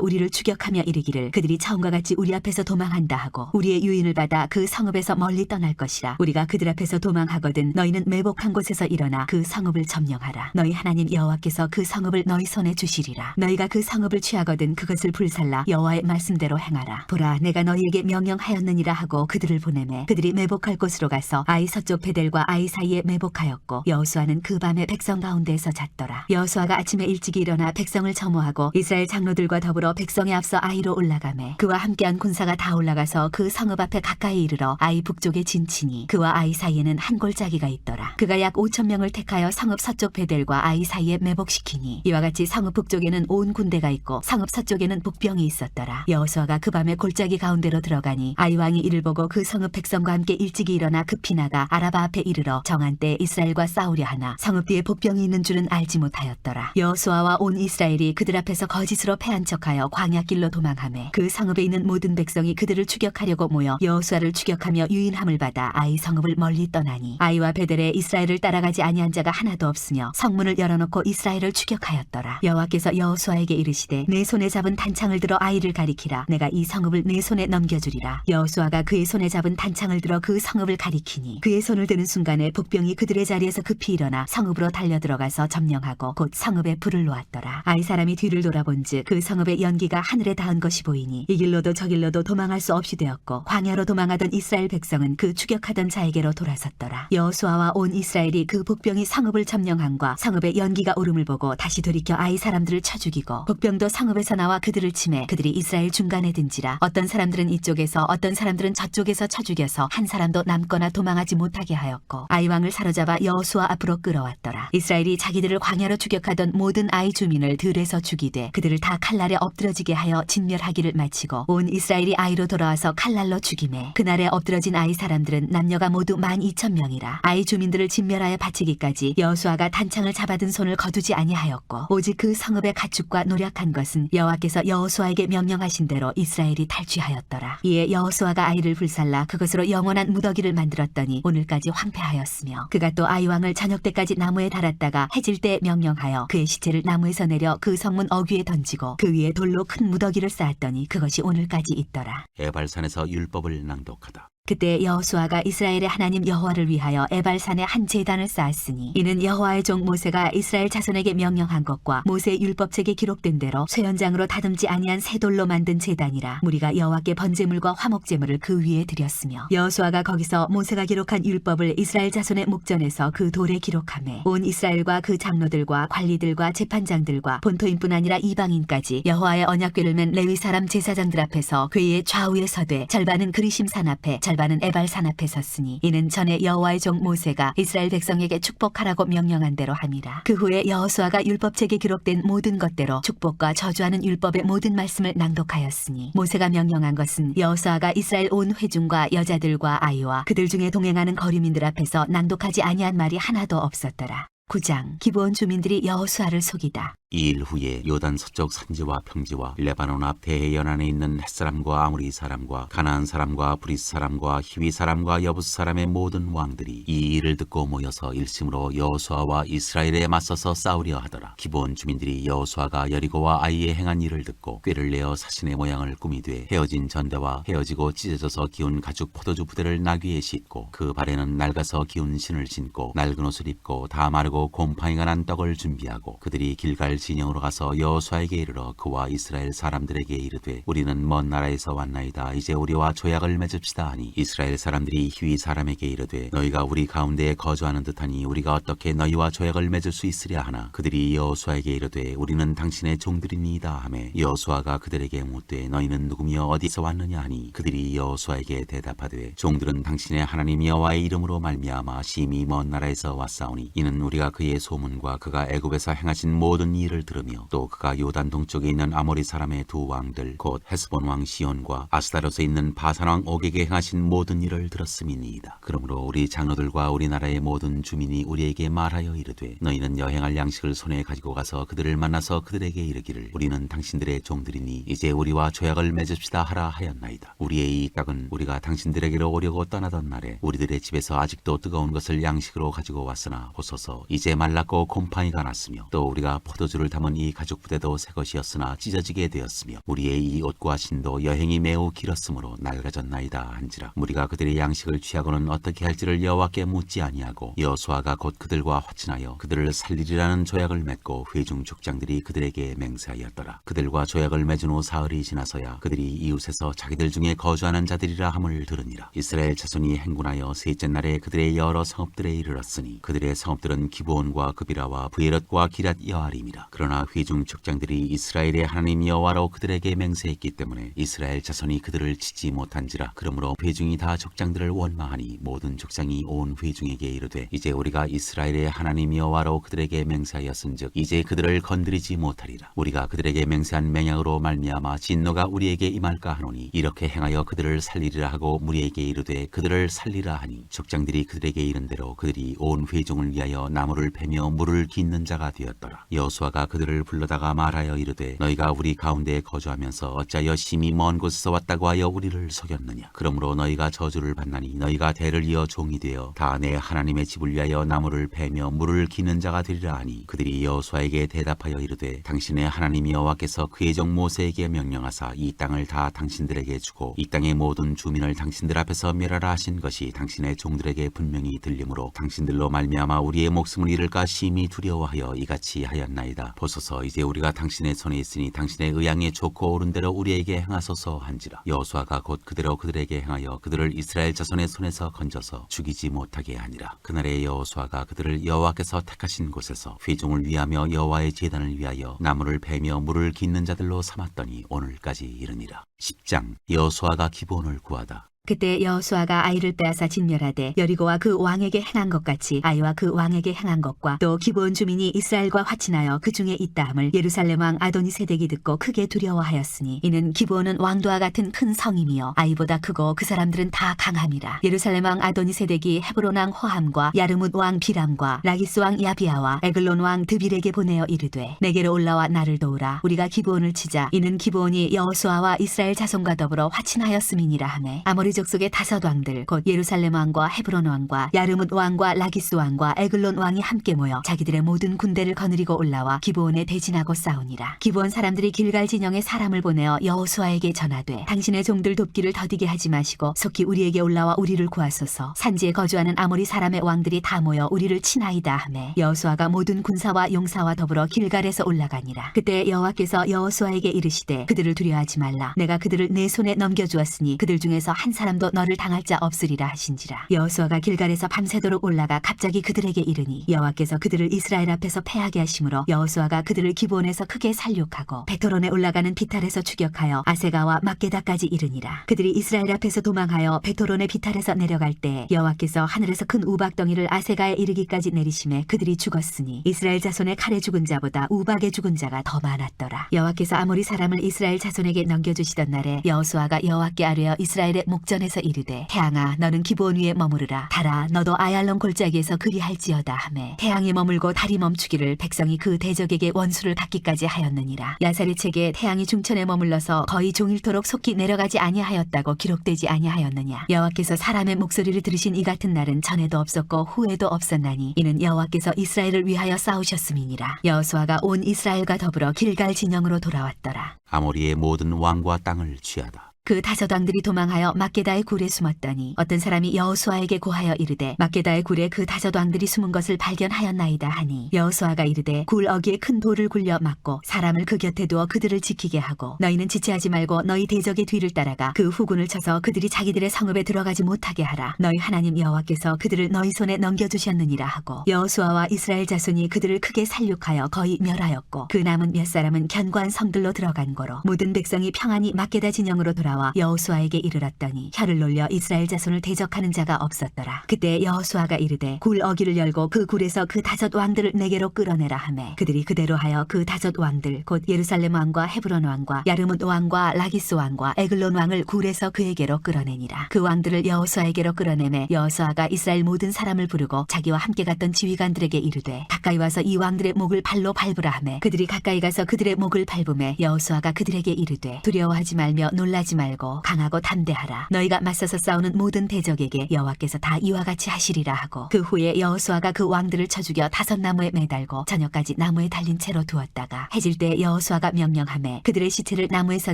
우리를 추격하며 이르기를 그들이 처음과 같이 우리 앞에서 도망한다 하고 우리의 유인을 받아 그 성읍에서 멀리 떠날 것이라. 우리가 그들 앞에서 도망하거든 너희는 매복한 곳에서 일어나 그 성읍을 점령하라. 너희 하나님 여호와께서 그 성읍을 너희 손에 주시리라. 너희가 그 성읍을 취하거든 그것을 불살라 여호와의 말씀대로 행하라. 보라 내가 너희에게 명령하였느니라 하고 그들을 보내매 그들이 매복할 곳으로 가서 아이 서쪽 베델과 아이 사이에 매복하였고 여호수아는 그 밤에 백성 가운데에서 잤더라. 여호수아가 아침에 일찍 일어나 백성을 점호하고 이스라엘 장로들과 더불어 백성에 앞서 아이로 올라가매 그와 함께한 군사가 다 올라가서 그 성읍 앞에 가까이 이르러 아이 북쪽에 진치니 그와 아이 사이에는 한 골짜기가 있더라. 그가 약 5천 명을 택하여 성읍 서쪽 베델과 아이 사이에 매복시키니 이와 같이 성읍 북쪽에는 온 군대가 있고 성읍 서쪽에는 복병이 있었더라. 여호수아가 그 밤에 골짜기 가운데로 들어가니 아이 왕이 이를 보고 그 성읍 백성과 함께 일찍이 일어나 급히 나가 아라바 앞에 이르러 정한 때 이스라엘과 싸우려 하나 성읍 뒤에 복병이 있는 줄은 알지 못하였더라. 여호수아와 온 이스라엘이 그들 앞에서 거짓으로 패한 척하여 광야길로 도망하매 그 성읍에 있는 모든 백성이 그들을 추격하려고 모여 여호수아를 추격하며 유인함을 받아 아이 성읍을 멀리 떠나니 아이와 베델에 이스라엘을 따라가지 아니한 자가 하나도 없으며 성문을 열어놓고 이스라엘을 추격하였더라. 여호와께서 여호수아에게 이르시되 내 손에 잡은 단창을 들어 아이를 가리키라. 내가 이 성읍을 내 손에 넘겨주리라. 여호수아가 그의 손에 잡은 단창을 들어 그 성읍을 가리키니 그의 손을 드는 순간에 복병이 그들의 자리에서 급히 일어나 성읍으로 달려 들어가서 점령하고 곧 성읍에 불을 놓았더라. 아이 사람이 뒤를 돌아본즉 그 성읍의 연기가 하늘에 닿은 것이 보이니 이 길로도 저 길로도 도망할 수 없이 되었고 광야로 도망하던 이스라엘 백성은 그 추격하던 자에게로 돌아섰더라. 여호수아와 온 이스라엘이 그 복병이 성읍을 점령함과 성읍의 연기가 오름을 보고 다시 돌이켜 아이 사람들을 쳐 죽이고 복병도 성읍에서 나와 그들을 치매 그들이 이스라엘 중간에 든지라. 어떤 사람들은 이쪽에서 어떤 사람들은 저쪽에서 쳐 죽여서 한 사람도 남거나 도망하지 못하게 하였고 아이 왕을 사로잡아 여호수아 앞으로 끌어왔더라. 이스라엘이 자기들을 광야로 추격하던 모든 아이 주민을 들에서 죽이되 그들을 다 칼날에 엎드러지게 하여 진멸하기를 마치고 온 이스라엘이 아이로 돌아와서 칼날로 죽이매 그날에 엎드러진 아이 사람들은 남녀가 모두 12,000명이라. 아이 주민들을 진멸하여 바치기까지 여호수아가 단창을 잡아든 손을 거두지 아니하였고 오직 그 성읍의 가축과 노력한 것은 여호와께서 여호수아에게 명령하신 대로 이스라엘이 탈취하였더라. 이에 여호수아가 아이를 불살라 그것으로 영원한 무더기를 만들었더니 오늘까지 황폐하였으며 그가 또 아이 왕을 저녁 때까지 나무에 달았다가 해질 때 명령하여 그의 시체를 나무에서 내려 그 성문 어귀에 던지고 그 위에 돌로 큰 무더기를 쌓았더니 그것이 오늘까지 있더라. 에발산에서 율법을 낭독하다. 그때 여호수아가 이스라엘의 하나님 여호와를 위하여 에발산에 한 제단을 쌓았으니 이는 여호와의 종 모세가 이스라엘 자손에게 명령한 것과 모세의 율법책에 기록된 대로 쇠연장으로 다듬지 아니한 새 돌로 만든 제단이라. 무리가 여호와께 번제물과 화목제물을 그 위에 드렸으며 여호수아가 거기서 모세가 기록한 율법을 이스라엘 자손의 목전에서 그 돌에 기록하매 온 이스라엘과 그 장로들과 관리들과 재판장들과 본토인뿐 아니라 이방인까지 여호와의 언약궤를 맨 레위 사람 제사장들 앞에서 궤의 좌우에 서되 절반은 그리심산 앞에 절반은 에발산 앞에 섰으니 이는 전에 여호와의 종 모세가 이스라엘 백성에게 축복하라고 명령한 대로 함이라. 그 후에 여호수아가 율법책에 기록된 모든 것대로 축복과 저주하는 율법의 모든 말씀을 낭독하였으니 모세가 명령한 것은 여호수아가 이스라엘 온 회중과 여자들과 아이와 그들 중에 동행하는 거류민들 앞에서 낭독하지 아니한 말이 하나도 없었더라. 9장 기브온 주민들이 여호수아를 속이다. 이 일 후에 요단 서쪽 산지와 평지와 레바논 앞 대해 연안에 있는 햇사람과 아모리 사람과 가나안 사람과 브리스 사람과 히위 사람과 여부스 사람의 모든 왕들이 이 일을 듣고 모여서 일심으로 여호수아와 이스라엘에 맞서서 싸우려 하더라. 기브온 주민들이 여호수아가 여리고와 아이에 행한 일을 듣고 꾀를 내어 사신의 모양을 꾸미되 헤어진 전대와 헤어지고 찢어져서 기운 가죽 포도주 부대를 나귀에 싣고 그 발에는 낡아서 기운 신을 신고 낡은 옷을 입고 다 마르고 곰팡이가 난 떡을 준비하고 그들이 길갈 진영으로 가서 여호수아에게 이르러 그와 이스라엘 사람들에게 이르되 우리는 먼 나라에서 왔나이다. 이제 우리와 조약을 맺읍시다 하니 이스라엘 사람들이 히위 사람에게 이르되 너희가 우리 가운데에 거주하는 듯하니 우리가 어떻게 너희와 조약을 맺을 수 있으랴 하나 그들이 여호수아에게 이르되 우리는 당신의 종들이니이다 하매 여호수아가 그들에게 묻되 너희는 누구며 어디서 왔느냐 하니 그들이 여호수아에게 대답하되 종들은 당신의 하나님 여호와의 이름으로 말미암아 심히 먼 나라에서 왔사오니 이는 우리가 그의 소문과 그가 애굽에서 행하신 모든 일을 들으며 또 그가 요단 동쪽에 있는 아모리 사람의 두 왕들 곧 헤스본 왕 시온과 아스다롯에 있는 바산 왕 옥에게 행하신 모든 일을 들었음이니이다. 그러므로 우리 장로들과 우리나라의 모든 주민이 우리에게 말하여 이르되 너희는 여행할 양식을 손에 가지고 가서 그들을 만나서 그들에게 이르기를 우리는 당신들의 종들이니 이제 우리와 조약을 맺읍시다 하라 하였나이다. 우리의 이 떡은 우리가 당신들에게로 오려고 떠나던 날에 우리들의 집에서 아직도 뜨거운 것을 양식으로 가지고 왔으나 보소서 이제 말랐고 곰팡이가 났으며 또 우리가 포도주를 담은 이 가죽 부대도 새 것이었으나 찢어지게 되었으며 우리의 이 옷과 신도 여행이 매우 길었으므로 낡아졌나이다 한지라. 우리가 그들의 양식을 취하고는 어떻게 할지를 여호와께 묻지 아니하고 여호수아가 곧 그들과 화친하여 그들을 살리리라는 조약을 맺고 회중 족장들이 그들에게 맹세하였더라. 그들과 조약을 맺은 후 사흘이 지나서야 그들이 이웃에서 자기들 중에 거주하는 자들이라 함을 들으니라. 이스라엘 자손이 행군하여 셋째 날에 그들의 여러 성읍들에 이르렀으니 그들의 성읍들은 기브온과 그비라와 브에롯과 기랏 여아림이라. 그러나 회중 족장들이 이스라엘의 하나님 여호와로 그들에게 맹세했기 때문에 이스라엘 자손이 그들을 치지 못한지라. 그러므로 회중이 다 족장들을 원망하니 모든 족장이 온 회중에게 이르되 이제 우리가 이스라엘의 하나님 여호와로 그들에게 맹세하였은즉 이제 그들을 건드리지 못하리라. 우리가 그들에게 맹세한 맹약으로 말미암아 진노가 우리에게 임할까 하노니 이렇게 행하여 그들을 살리리라 하고 무리에게 이르되 그들을 살리라 하니 족장들이 그들에게 이른 대로 그들이 온 회중을 위하여 나무를 패며 물을 깃는 자가 되었더라. 여호수아가 그들을 불러다가 말하여 이르되 너희가 우리 가운데에 거주하면서 어찌하여 심히 먼 곳에서 왔다고 하여 우리를 속였느냐. 그러므로 너희가 저주를 받나니 너희가 대를 이어 종이 되어 다 내 하나님의 집을 위하여 나무를 패며 물을 깃는 자가 되리라 하니 그들이 여호수아에게 대답하여 이르되 당신의 하나님 여호와께서 그의 종 모세에게 명령하사 이 땅을 다 당신들에게 주고 이 땅의 모든 주민을 당신들 앞에서 멸하라 하신 것이 당신의 종들에게 분명히 들리므로 당신들로 말미암아 우리의 목숨을 잃을까 심히 두려워하여 이같이 하였나이다. 보소서 이제 우리가 당신의 손에 있으니 당신의 의향에 좋고 옳은 대로 우리에게 행하소서 한지라. 여호수아가 곧 그대로 그들에게 행하여 그들을 이스라엘 자손의 손에서 건져서 죽이지 못하게 하니라. 그날에 여호수아가 그들을 여호와께서 택하신 곳에서 회중을 위하며 여호와의 제단을 위하여 나무를 베며 물을 깃는 자들로 삼았더니 오늘까지 이르니라. 10장 여호수아가 기브온을 구하다. 그때 여호수아가 아이를 빼앗아 진멸하되 여리고와 그 왕에게 행한 것 같이 아이와 그 왕에게 행한 것과 또 기브온 주민이 이스라엘과 화친하여 그 중에 있다함을 예루살렘 왕 아도니세덱이 듣고 크게 두려워하였으니 이는 기브온은 왕도와 같은 큰 성임이요 아이보다 크고 그 사람들은 다 강함이라. 예루살렘 왕 아도니세덱이 헤브론 왕 호함과 야르뭇 왕 비람과 라기스 왕 야비아와 에글론 왕 드빌에게 보내어 이르되 내게로 올라와 나를 도우라. 우리가 기브온을 치자. 이는 기브온이 여호수아와 이스라엘 자손과 더불어 화친하였음이니라 하매 아모리 족속의 다섯 왕들 곧 예루살렘 왕과 헤브론 왕과 야르뭇 왕과 라기스 왕과 에글론 왕이 함께 모여 자기들의 모든 군대를 거느리고 올라와 기브온에 대진하고 싸우니라. 기브온 사람들이 길갈 진영에 사람을 보내어 여호수아에게 전하되 당신의 종들 돕기를 더디게 하지 마시고 속히 우리에게 올라와 우리를 구하소서. 산지에 거주하는 아모리 사람의 왕들이 다 모여 우리를 치나이다 하매 여호수아가 모든 군사와 용사와 더불어 길갈에서 올라가니라. 그때 여호와께서 여호수아에게 이르시되 그들을 두려워하지 말라. 내가 그들을 내 손에 넘겨주었으니 그들 중에서 한 사람도 너를 당할 자 없으리라 하신지라. 여호수아가 길갈에서 밤새도록 올라가 갑자기 그들에게 이르니 여호와께서 그들을 이스라엘 앞에서 패하게 하심으로 여호수아가 그들을 기브온에서 크게 살육하고 베토론에 올라가는 비탈에서 추격하여 아세가와 막게다까지 이르니라. 그들이 이스라엘 앞에서 도망하여 베토론의 비탈에서 내려갈 때 여호와께서 하늘에서 큰 우박덩이를 아세가에 이르기까지 내리심에 그들이 죽었으니 이스라엘 자손의 칼에 죽은 자보다 우박에 죽은 자가 더 많았더라. 여호와께서 아모리 사람을 이스라엘 자손에게 넘겨주시던 날에 여호수아가 여호와께 아뢰어 이스라엘의 목전 작전에서 이르되 태양아 너는 기브온 위에 머무르라. 달아 너도 아얄론 골짜기에서 그리할지어다 하매 태양이 머물고 달이 멈추기를 백성이 그 대적에게 원수를 받기까지 하였느니라. 야살의 책에 태양이 중천에 머물러서 거의 종일토록 속히 내려가지 아니하였다고 기록되지 아니하였느냐. 여호와께서 사람의 목소리를 들으신 이 같은 날은 전에도 없었고 후에도 없었나니 이는 여호와께서 이스라엘을 위하여 싸우셨음이니라. 여호수아가 온 이스라엘과 더불어 길갈 진영으로 돌아왔더라. 아모리의 모든 왕과 땅을 취하다. 그 다섯 왕들이 도망하여 막게다의 굴에 숨었더니 어떤 사람이 여호수아에게 고하여 이르되 막게다의 굴에 그 다섯 왕들이 숨은 것을 발견하였나이다 하니 여호수아가 이르되 굴 어귀에 큰 돌을 굴려 막고 사람을 그 곁에 두어 그들을 지키게 하고 너희는 지체하지 말고 너희 대적의 뒤를 따라가 그 후군을 쳐서 그들이 자기들의 성읍에 들어가지 못하게 하라. 너희 하나님 여호와께서 그들을 너희 손에 넘겨주셨느니라 하고 여호수아와 이스라엘 자손이 그들을 크게 살육하여 거의 멸하였고 그 남은 몇 사람은 견고한 성들로 들어간 거로 모든 백성이 평안히 막게다 진영으로 돌아와 여호수아에게 이르렀더니 혀를 놀려 이스라엘 자손을 대적하는 자가 없었더라. 그때 여호수아가 이르되 굴 어귀를 열고 그 굴에서 그 다섯 왕들을 내게로 끌어내라 하매 그들이 그대로 하여 그 다섯 왕들 곧 예루살렘 왕과 헤브론 왕과 야르뭇 왕과 라기스 왕과 에글론 왕을 굴에서 그에게로 끌어내니라. 그 왕들을 여호수아에게로 끌어내매 여호수아가 이스라엘 모든 사람을 부르고 자기와 함께 갔던 지휘관들에게 이르되 가까이 와서 이 왕들의 목을 발로 밟으라 하매 그들이 가까이 가서 그들의 목을 밟으매 여호수아가 그들에게 이르되 두려워하지 말며 놀라지 말고 강하고 담대하라. 너희가 맞서서 싸우는 모든 대적에게 여호와께서 다 이와 같이 하시리라 하고 그 후에 여호수아가 그 왕들을 쳐 죽여 다섯 나무에 매달고 저녁까지 나무에 달린 채로 두었다가 해질 때 여호수아가 명령하매 그들의 시체를 나무에서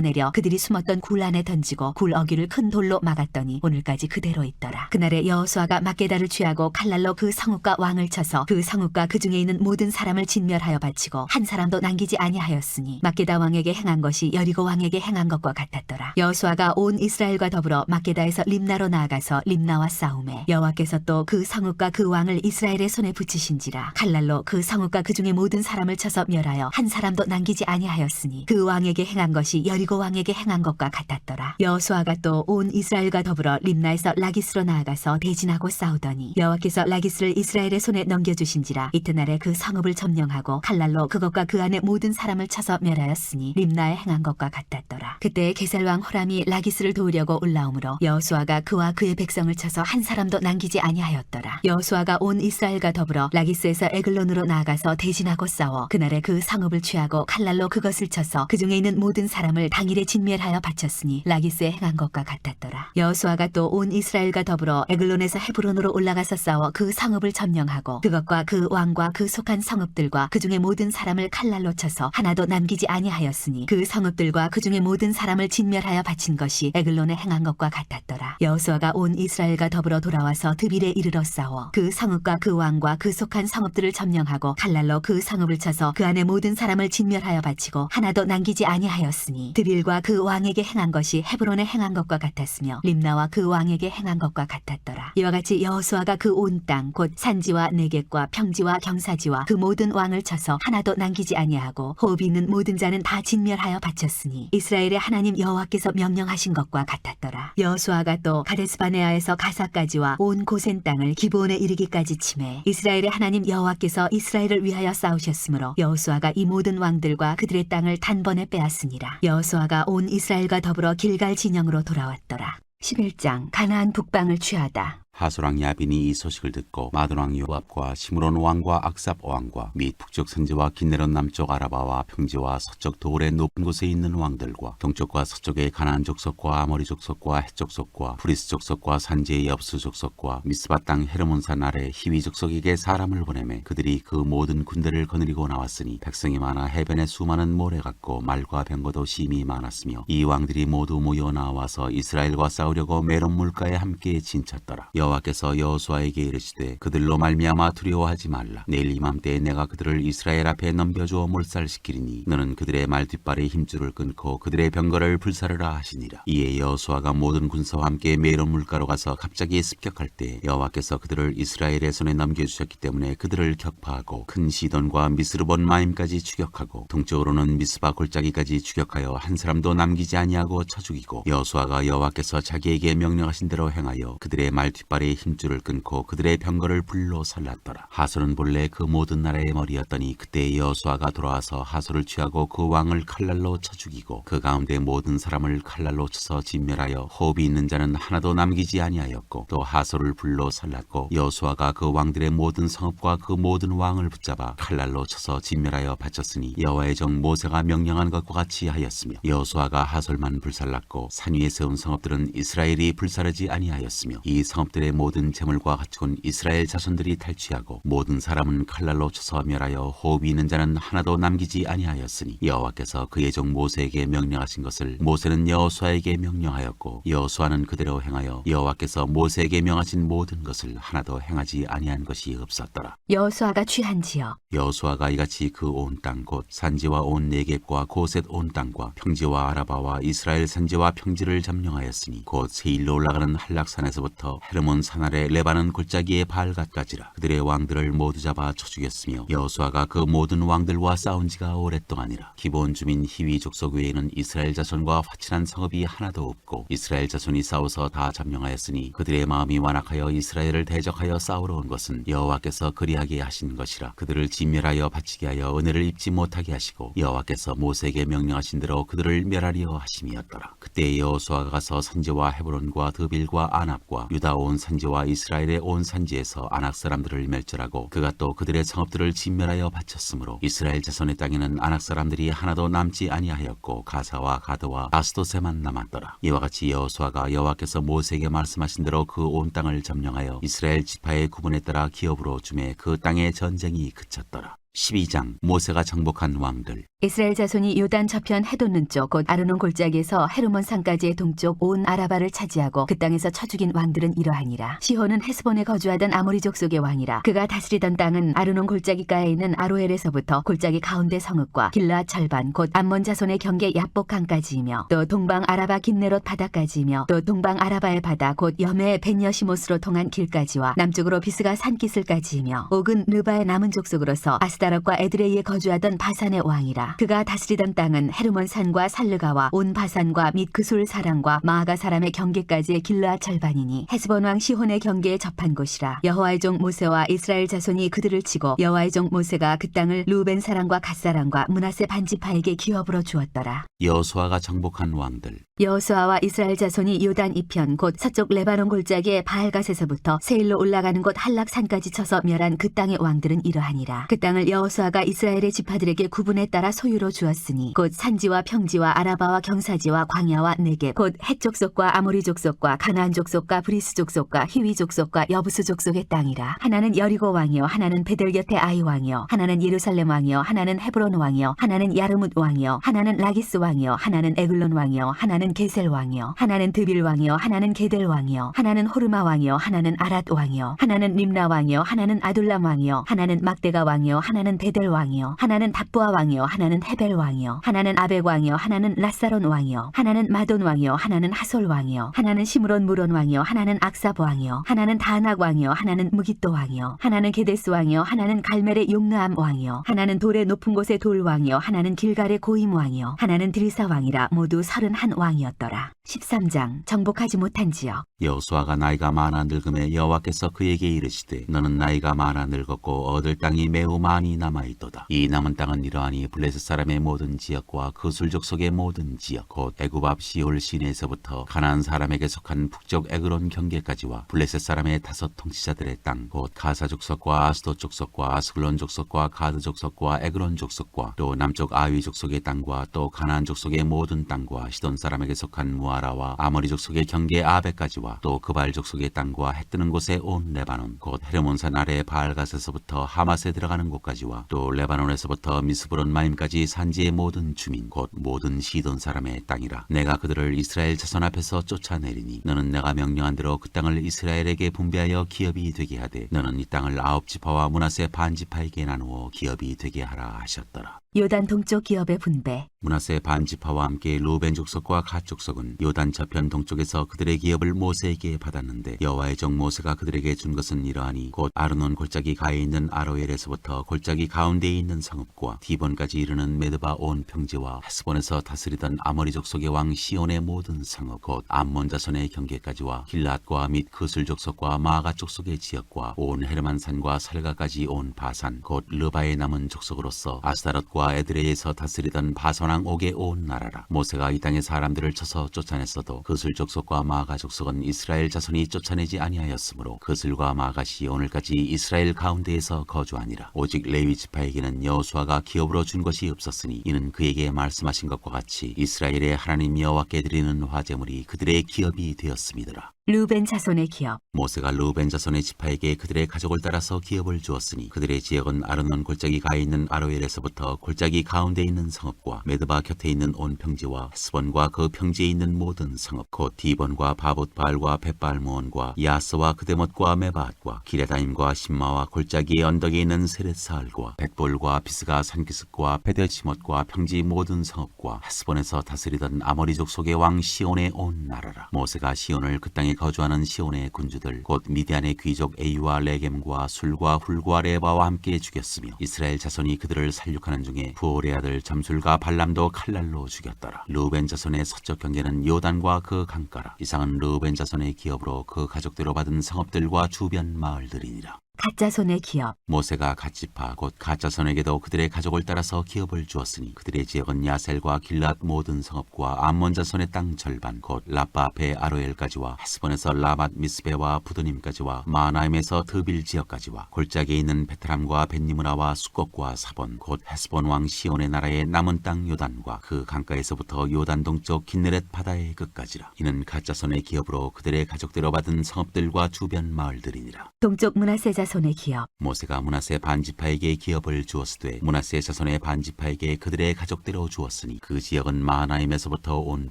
내려 그들이 숨었던 굴 안에 던지고 굴 어귀를 큰 돌로 막았더니 오늘까지 그대로 있더라. 그날에 여호수아가 막게다를 취하고 칼날로 그 성읍과 왕을 쳐서 그 성읍과 그 중에 있는 모든 사람을 진멸하여 바치고 한 사람도 남기지 아니하였으니 막게다 왕에게 행한 것이 여리고 왕에게 행한 것과 같았더라. 여호수아가 온 이스라엘과 더불어 막게다에서 림나로 나아가서 림나와 싸우매 여호와께서 또 그 성읍과 그 왕을 이스라엘의 손에 붙이신지라. 칼날로 그 성읍과 그 중에 모든 사람을 쳐서 멸하여 한 사람도 남기지 아니하였으니 그 왕에게 행한 것이 여리고 왕에게 행한 것과 같았더라. 여호수아가 또 온 이스라엘과 더불어 림나에서 라기스로 나아가서 대진하고 싸우더니 여호와께서 라기스를 이스라엘의 손에 넘겨주신지라. 이튿날에 그 성읍을 점령하고 칼날로 그것과 그 안에 모든 사람을 쳐서 멸하였으니 림나에 행한 것과 같았더라. 그때 게살왕 호람이 라기스를 도우려고 올라오므로 여호수아가 그와 그의 백성을 쳐서 한 사람도 남기지 아니하였더라. 여호수아가 온 이스라엘과 더불어 라기스에서 에글론으로 나아가서 대진하고 싸워 그날에 그 성읍을 취하고 칼날로 그것을 쳐서 그 중에 있는 모든 사람을 당일에 진멸하여 바쳤으니 라기스에 행한 것과 같았더라. 여호수아가 또 온 이스라엘과 더불어 에글론에서 헤브론으로 올라가서 싸워 그 성읍을 점령하고 그것과 그 왕과 그 속한 성읍들과 그 중에 모든 사람을 칼날로 쳐서 하나도 남기지 아니하였으니 그 성읍들과 그 중에 모든 사람을 진멸하여 바친 것이 에글론에 행한 것과 같았더라. 여호수아가 온 이스라엘과 더불어 돌아와서 드빌에 이르러 싸워 그 성읍과 그 왕과 그 속한 성읍들을 점령하고 칼날로 그 성읍을 쳐서 그 안에 모든 사람을 진멸하여 바치고 하나도 남기지 아니하였으니 드빌과 그 왕에게 행한 것이 헤브론에 행한 것과 같았으며 림나와 그 왕에게 행한 것과 같았더라. 이와 같이 여호수아가 그 온 땅 곧 산지와 내겝과 평지와 경사지와 그 모든 왕을 쳐서 하나도 남기지 아니하고 호흡이 있는 모든 자는 다 진멸하여 바쳤으니 이스라엘의 하나님 여호와께서 명령하신 것과 같았더라. 여호수아가 또 가데스바네아에서 가사까지와 온 고센 땅을 기브온에 이르기까지 치매 이스라엘의 하나님 여호와께서 이스라엘을 위하여 싸우셨으므로 여호수아가 이 모든 왕들과 그들의 땅을 단번에 빼앗으니라. 여호수아가 온 이스라엘과 더불어 길갈 진영으로 돌아왔더라. 11장 가나안 북방을 취하다. 하솔왕 야빈이 이 소식을 듣고 마돈왕 요압과 시므론 왕과 악삽 왕과 및 북쪽 선지와 긴네론 남쪽 아라바와 평지와 서쪽 도울의 높은 곳에 있는 왕들과 동쪽과 서쪽의 가나안 족속과 아모리 족속과 헷 족속과 브리스 족속과 산지의 엽수 족속과 미스바 땅 헤르몬산 아래 히위 족속에게 사람을 보내매 그들이 그 모든 군대를 거느리고 나왔으니 백성이 많아 해변에 수많은 모래 같고 말과 병거도 심히 많았으며 이 왕들이 모두 모여 나와서 이스라엘과 싸우려고 메론 물가에 함께 진쳤더라. 여호와께서 여호수아에게 이르시되 그들로 말미암아 두려워하지 말라. 내일 이맘때에 내가 그들을 이스라엘 앞에 넘겨주어 몰살시키리니 너는 그들의 말 뒷발에 힘줄을 끊고 그들의 병거를 불사르라 하시니라. 이에 여호수아가 모든 군사와 함께 메론 물가로 가서 갑자기 습격할 때 여호와께서 그들을 이스라엘의 손에 넘겨주셨기 때문에 그들을 격파하고 큰 시돈과 미스르본 마임까지 추격하고 동쪽으로는 미스바 골짜기까지 추격하여 한 사람도 남기지 아니하고 쳐 죽이고 여호수아가 여호와께서 자기에게 명령하신 대로 행하여 그들의 말 뒷발에 깃발의 힘줄을 끊고 그들의 병거를 불로 살랐더라. 하솔은 본래 그 모든 나라의 머리였더니 그때 여호수아가 돌아와서 하솔을 취하고 그 왕을 칼날로 쳐 죽이고 그 가운데 모든 사람을 칼날로 쳐서 진멸하여 호흡이 있는 자는 하나도 남기지 아니하였고 또 하솔을 불로 살랐고 여호수아가 그 왕들의 모든 성읍과 그 모든 왕을 붙잡아 칼날로 쳐서 진멸하여 바쳤으니 여호와의 종 모세가 명령한 것과 같이 하였으며 여호수아가 하솔만 불살랐고 산 위에 세운 성읍들은 이스라엘이 불사르지 아니하였으며 이 성읍들의 모든 재물과 가축은 이스라엘 자손들이 탈취하고 모든 사람은 칼날로 쳐서 멸하여 호흡이 있는 자는 하나도 남기지 아니하였으니 여호와께서 그의 종 모세에게 명령하신 것을 모세는 여호수아에게 명령하였고 여호수아는 그대로 행하여 여호와께서 모세에게 명하신 모든 것을 하나도 행하지 아니한 것이 없었더라. 여호수아가 취한 지역. 여호수아가 이같이 그 온 땅 곧 산지와 온 네겝과 고셋 온 땅과 평지와 아라바와 이스라엘 산지와 평지를 점령하였으니 곧 세일로 올라가는 한락산에서부터 헤르몬 산 아래 레바논 골짜기의 발갓까지라. 그들의 왕들을 모두 잡아 쳐 죽였으며 여호수아가 그 모든 왕들과 싸운 지가 오랫동안이라. 기본 주민 히위 족속 외에는 이스라엘 자손과 화친한 성읍이 하나도 없고 이스라엘 자손이 싸워서 다 점령하였으니 그들의 마음이 완악하여 이스라엘을 대적하여 싸우러 온 것은 여호와께서 그리하게 하신 것이라. 그들을 진멸하여 바치게 하여 은혜를 입지 못하게 하시고 여호와께서 모세에게 명령하신 대로 그들을 멸하려 하심이었더라. 그때 여호수아가 가서 산지와 헤브론과 드빌과 아납과 유다 온 산지와 이스라엘의 온 산지에서 아낙 사람들을 멸절하고 그가 또 그들의 성읍들을 진멸하여 바쳤으므로 이스라엘 자손의 땅에는 아낙 사람들이 하나도 남지 아니하였고 가사와 가드와 아스도세만 남았더라. 이와 같이 여호수아가 여호와께서 모세에게 말씀하신 대로 그 온 땅을 점령하여 이스라엘 지파의 구분에 따라 기업으로 주매 그 땅에 전쟁이 그쳤더라. 12장 모세가 정복한 왕들. 이스라엘 자손이 요단 저편 해돋는 쪽 곧 아르논 골짜기에서 헤르몬 산까지의 동쪽 온 아라바를 차지하고 그 땅에서 쳐 죽인 왕들은 이러하니라. 시혼은 헤스본에 거주하던 아모리 족속의 왕이라. 그가 다스리던 땅은 아르논 골짜기가에 있는 아로엘에서부터 골짜기 가운데 성읍과 길라앗 절반 곧 암몬 자손의 경계 야복강까지이며 또 동방 아라바 긴네롯 바다까지이며 또 동방 아라바의 바다 곧 염해 벤여시못으로 통한 길까지와 남쪽으로 비스가 산기슬까지이며 옥은 르바의 남은 족속으로서 아스다롯과 에드레이에 거주하던 바산의 왕이라. 그가 다스리던 땅은 헤르몬 산과 살르가와 온 바산과 및 그술 사람과 마아가 사람의 경계까지의 길라앗 절반이니 헤스본 왕 시혼의 경계에 접한 곳이라. 여호와의 종 모세와 이스라엘 자손이 그들을 치고 여호와의 종 모세가 그 땅을 루벤 사람과 갓 사람과 므낫세 반지파에게 기업으로 주었더라. 여호수아가 정복한 왕들. 여호수아와 이스라엘 자손이 요단 이편 곧 서쪽 레바논 골짜기의 바알갓에서부터 세일로 올라가는 곳 한락산까지 쳐서 멸한 그 땅의 왕들은 이러하니라. 그 땅을 여호수아가 이스라엘의 지파들에게 구분에 따라 소유로 주었으니 곧 산지와 평지와 아라바와 경사지와 광야와 네겝 곧 헷 족속과 아모리 족속과 가나안 족속과 브리스 족속과 히위 족속과 여부스 족속의 땅이라. 하나는 여리고 왕이요 하나는 베델 곁의 아이 왕이요 하나는 예루살렘 왕이요 하나는 헤브론 왕이요 하나는 야르뭇 왕이요 하나는 라기스 왕이요 하나는 에글론 왕이요 하나는 게셀 왕이요 하나는 드빌 왕이요 하나는 게델 왕이요 하나는 호르마 왕이요 하나는 아랏 왕이요 하나는 림나 왕이요 하나는 아둘람 왕이요 하나는 막대가 왕이요 하나는 베델 왕이요 하나는 답부아 왕이요 하나는 헤벨 왕이요 하나는 아벡 왕이요 하나는 라사론 왕이요 하나는 마돈 왕이요 하나는 하솔 왕이요 하나는 시므론 무론 왕이요 하나는 악삽 왕이요 하나는 다낙 왕이요 하나는 무깃도 왕이요 하나는 게데스 왕이요 하나는 갈멜의 용르암 왕이요 하나는 돌의 높은 곳의 돌 왕이요 하나는 길갈의 고임 왕이요 하나는 드리사 왕이라. 모두 31 왕이었더라. 13장 정복하지 못한 지역. 여호수아가 나이가 많아 늙음에 여호와께서 그에게 이르시되 너는 나이가 많아 늙었고 얻을 땅이 매우 많이 남아있도다. 이 남은 땅은 이러하니 블레셋 사람의 모든 지역과 그술 족속의 모든 지역 곧 애굽 앞 시올 시내에서부터 가나안 사람에게 속한 북쪽 에그론 경계까지와 블레셋 사람의 5 통치자들의 땅 곧 가사 족속과 아스돗 족속과 아스글론 족속과 가드 족속과 에그론 족속과 또 남쪽 아위 족속의 땅과 또 가나안 족속의 모든 땅과 시돈 사람에게 속한 무아라와 아모리 족속의 경계 아베까지와 또 그발 족속의 땅과 해 뜨는 곳의 온 레바논 곧 헤르몬산 아래 바알갓에서부터 하맛에 들어가는 곳까지와 또 레바논에서부터 미스브론 마임까지 산지의 모든 주민 곧 모든 시돈 사람의 땅이라. 내가 그들을 이스라엘 자손 앞에서 쫓아내리니 너는 내가 명령한 대로 그 땅을 이스라엘에게 분배하여 기업이 되게 하되 너는 이 땅을 9지파와 므낫세 반지파에게 나누어 기업이 되게 하라 하셨더라. 요단 동쪽 기업의 분배. 므낫세 반지파와 함께 루벤 족속과 갓 족속은 요단 저편 동쪽에서 그들의 기업을 모세에게 받았는데 여호와의 종 모세가 그들에게 준 것은 이러하니 곧 아르논 골짜기 가에 있는 아로엘에서부터 골짜기 가운데에 있는 성읍과 디본까지 이르는 메드바 온 평지와 헤스본에서 다스리던 아모리 족속의 왕 시온의 모든 성읍 곧 암몬 자손의 경계까지와 길랏과 및 그술 족속과 마가 족속의 지역과 온 헤르만 산과 살가까지 온 바산 곧 르바에 남은 족속으로서 아스타롯과 에드레에서 다스리던 바선왕 옥의 온 나라라. 모세가 이 땅의 사람들을 쳐서 쫓아냈어도 그술 족속과 마가 족속은 이스라엘 자손이 쫓아내지 아니하였으므로 그술과 마가시 오늘까지 이스라엘 가운데에서 거주하니라. 오직 레위 지파에게는 여호수아가 기업으로 준 것이 없었으니 이는 그에게 말씀하신 것과 같이 이스라엘의 하나님 여호와께 드리는 화제물이 그들의 기업이 되었음이더라. 루벤 자손의 기업. 모세가 루벤 자손의 지파에게 그들의 가족을 따라서 기업을 주었으니 그들의 지역은 아르논 골짜기 가에 있는 아로엘에서부터 골짜기 가운데 있는 성읍과 메드바 곁에 있는 온 평지와 헤스본과 그 평지에 있는 모든 성읍 곧 디본과 바봇바알과 벳바알무온과 야스와 그데못과 메바앗과 기레다임과 신마와 골짜기의 언덕에 있는 세렛사알과 백볼과 비스가 산기슭과 베데시못과 평지 모든 성읍과 헤스본에서 다스리던 아모리 족속의 왕 시온의 온 나라라. 모세가 시온을 그 땅에 거주하는 시온의 군주들 곧 미디안의 귀족 에이와 레겜과 술과 훌과 레바와 함께 죽였으며 이스라엘 자손이 그들을 살육하는 중에 부올의 아들 잠술과 발람도 칼날로 죽였더라. 르우벤 자손의 서쪽 경계는 요단과 그 강가라. 이상은 르우벤 자손의 기업으로 그 가족대로 받은 성읍들과 주변 마을들이니라. 갓자손의 기업. 모세가 갓지파 곧 갓자손에게도 그들의 가족을 따라서 기업을 주었으니 그들의 지역은 야셀과 길랏 모든 성읍과 암몬 자손의 땅 절반 곧 라빠 앞에 아로엘까지와 헤스본에서 라맛 미스베와 부도님까지와 마나임에서 드빌 지역까지와 골짜기에 있는 베트람과 벳니므라와 수꽃과 사본 곧 헤스본 왕 시온의 나라의 남은 땅 요단과 그 강가에서부터 요단 동쪽 긴네렛 바다의 끝까지라. 이는 갓자손의 기업으로 그들의 가족대로 받은 성읍들과 주변 마을들이니라. 동쪽 므낫세 자손의 기업. 모세가 므낫세 반지파에게 기업을 주었으되 므낫세 자손의 반지파에게 그들의 가족대로 주었으니 그 지역은 마하나임에서부터 온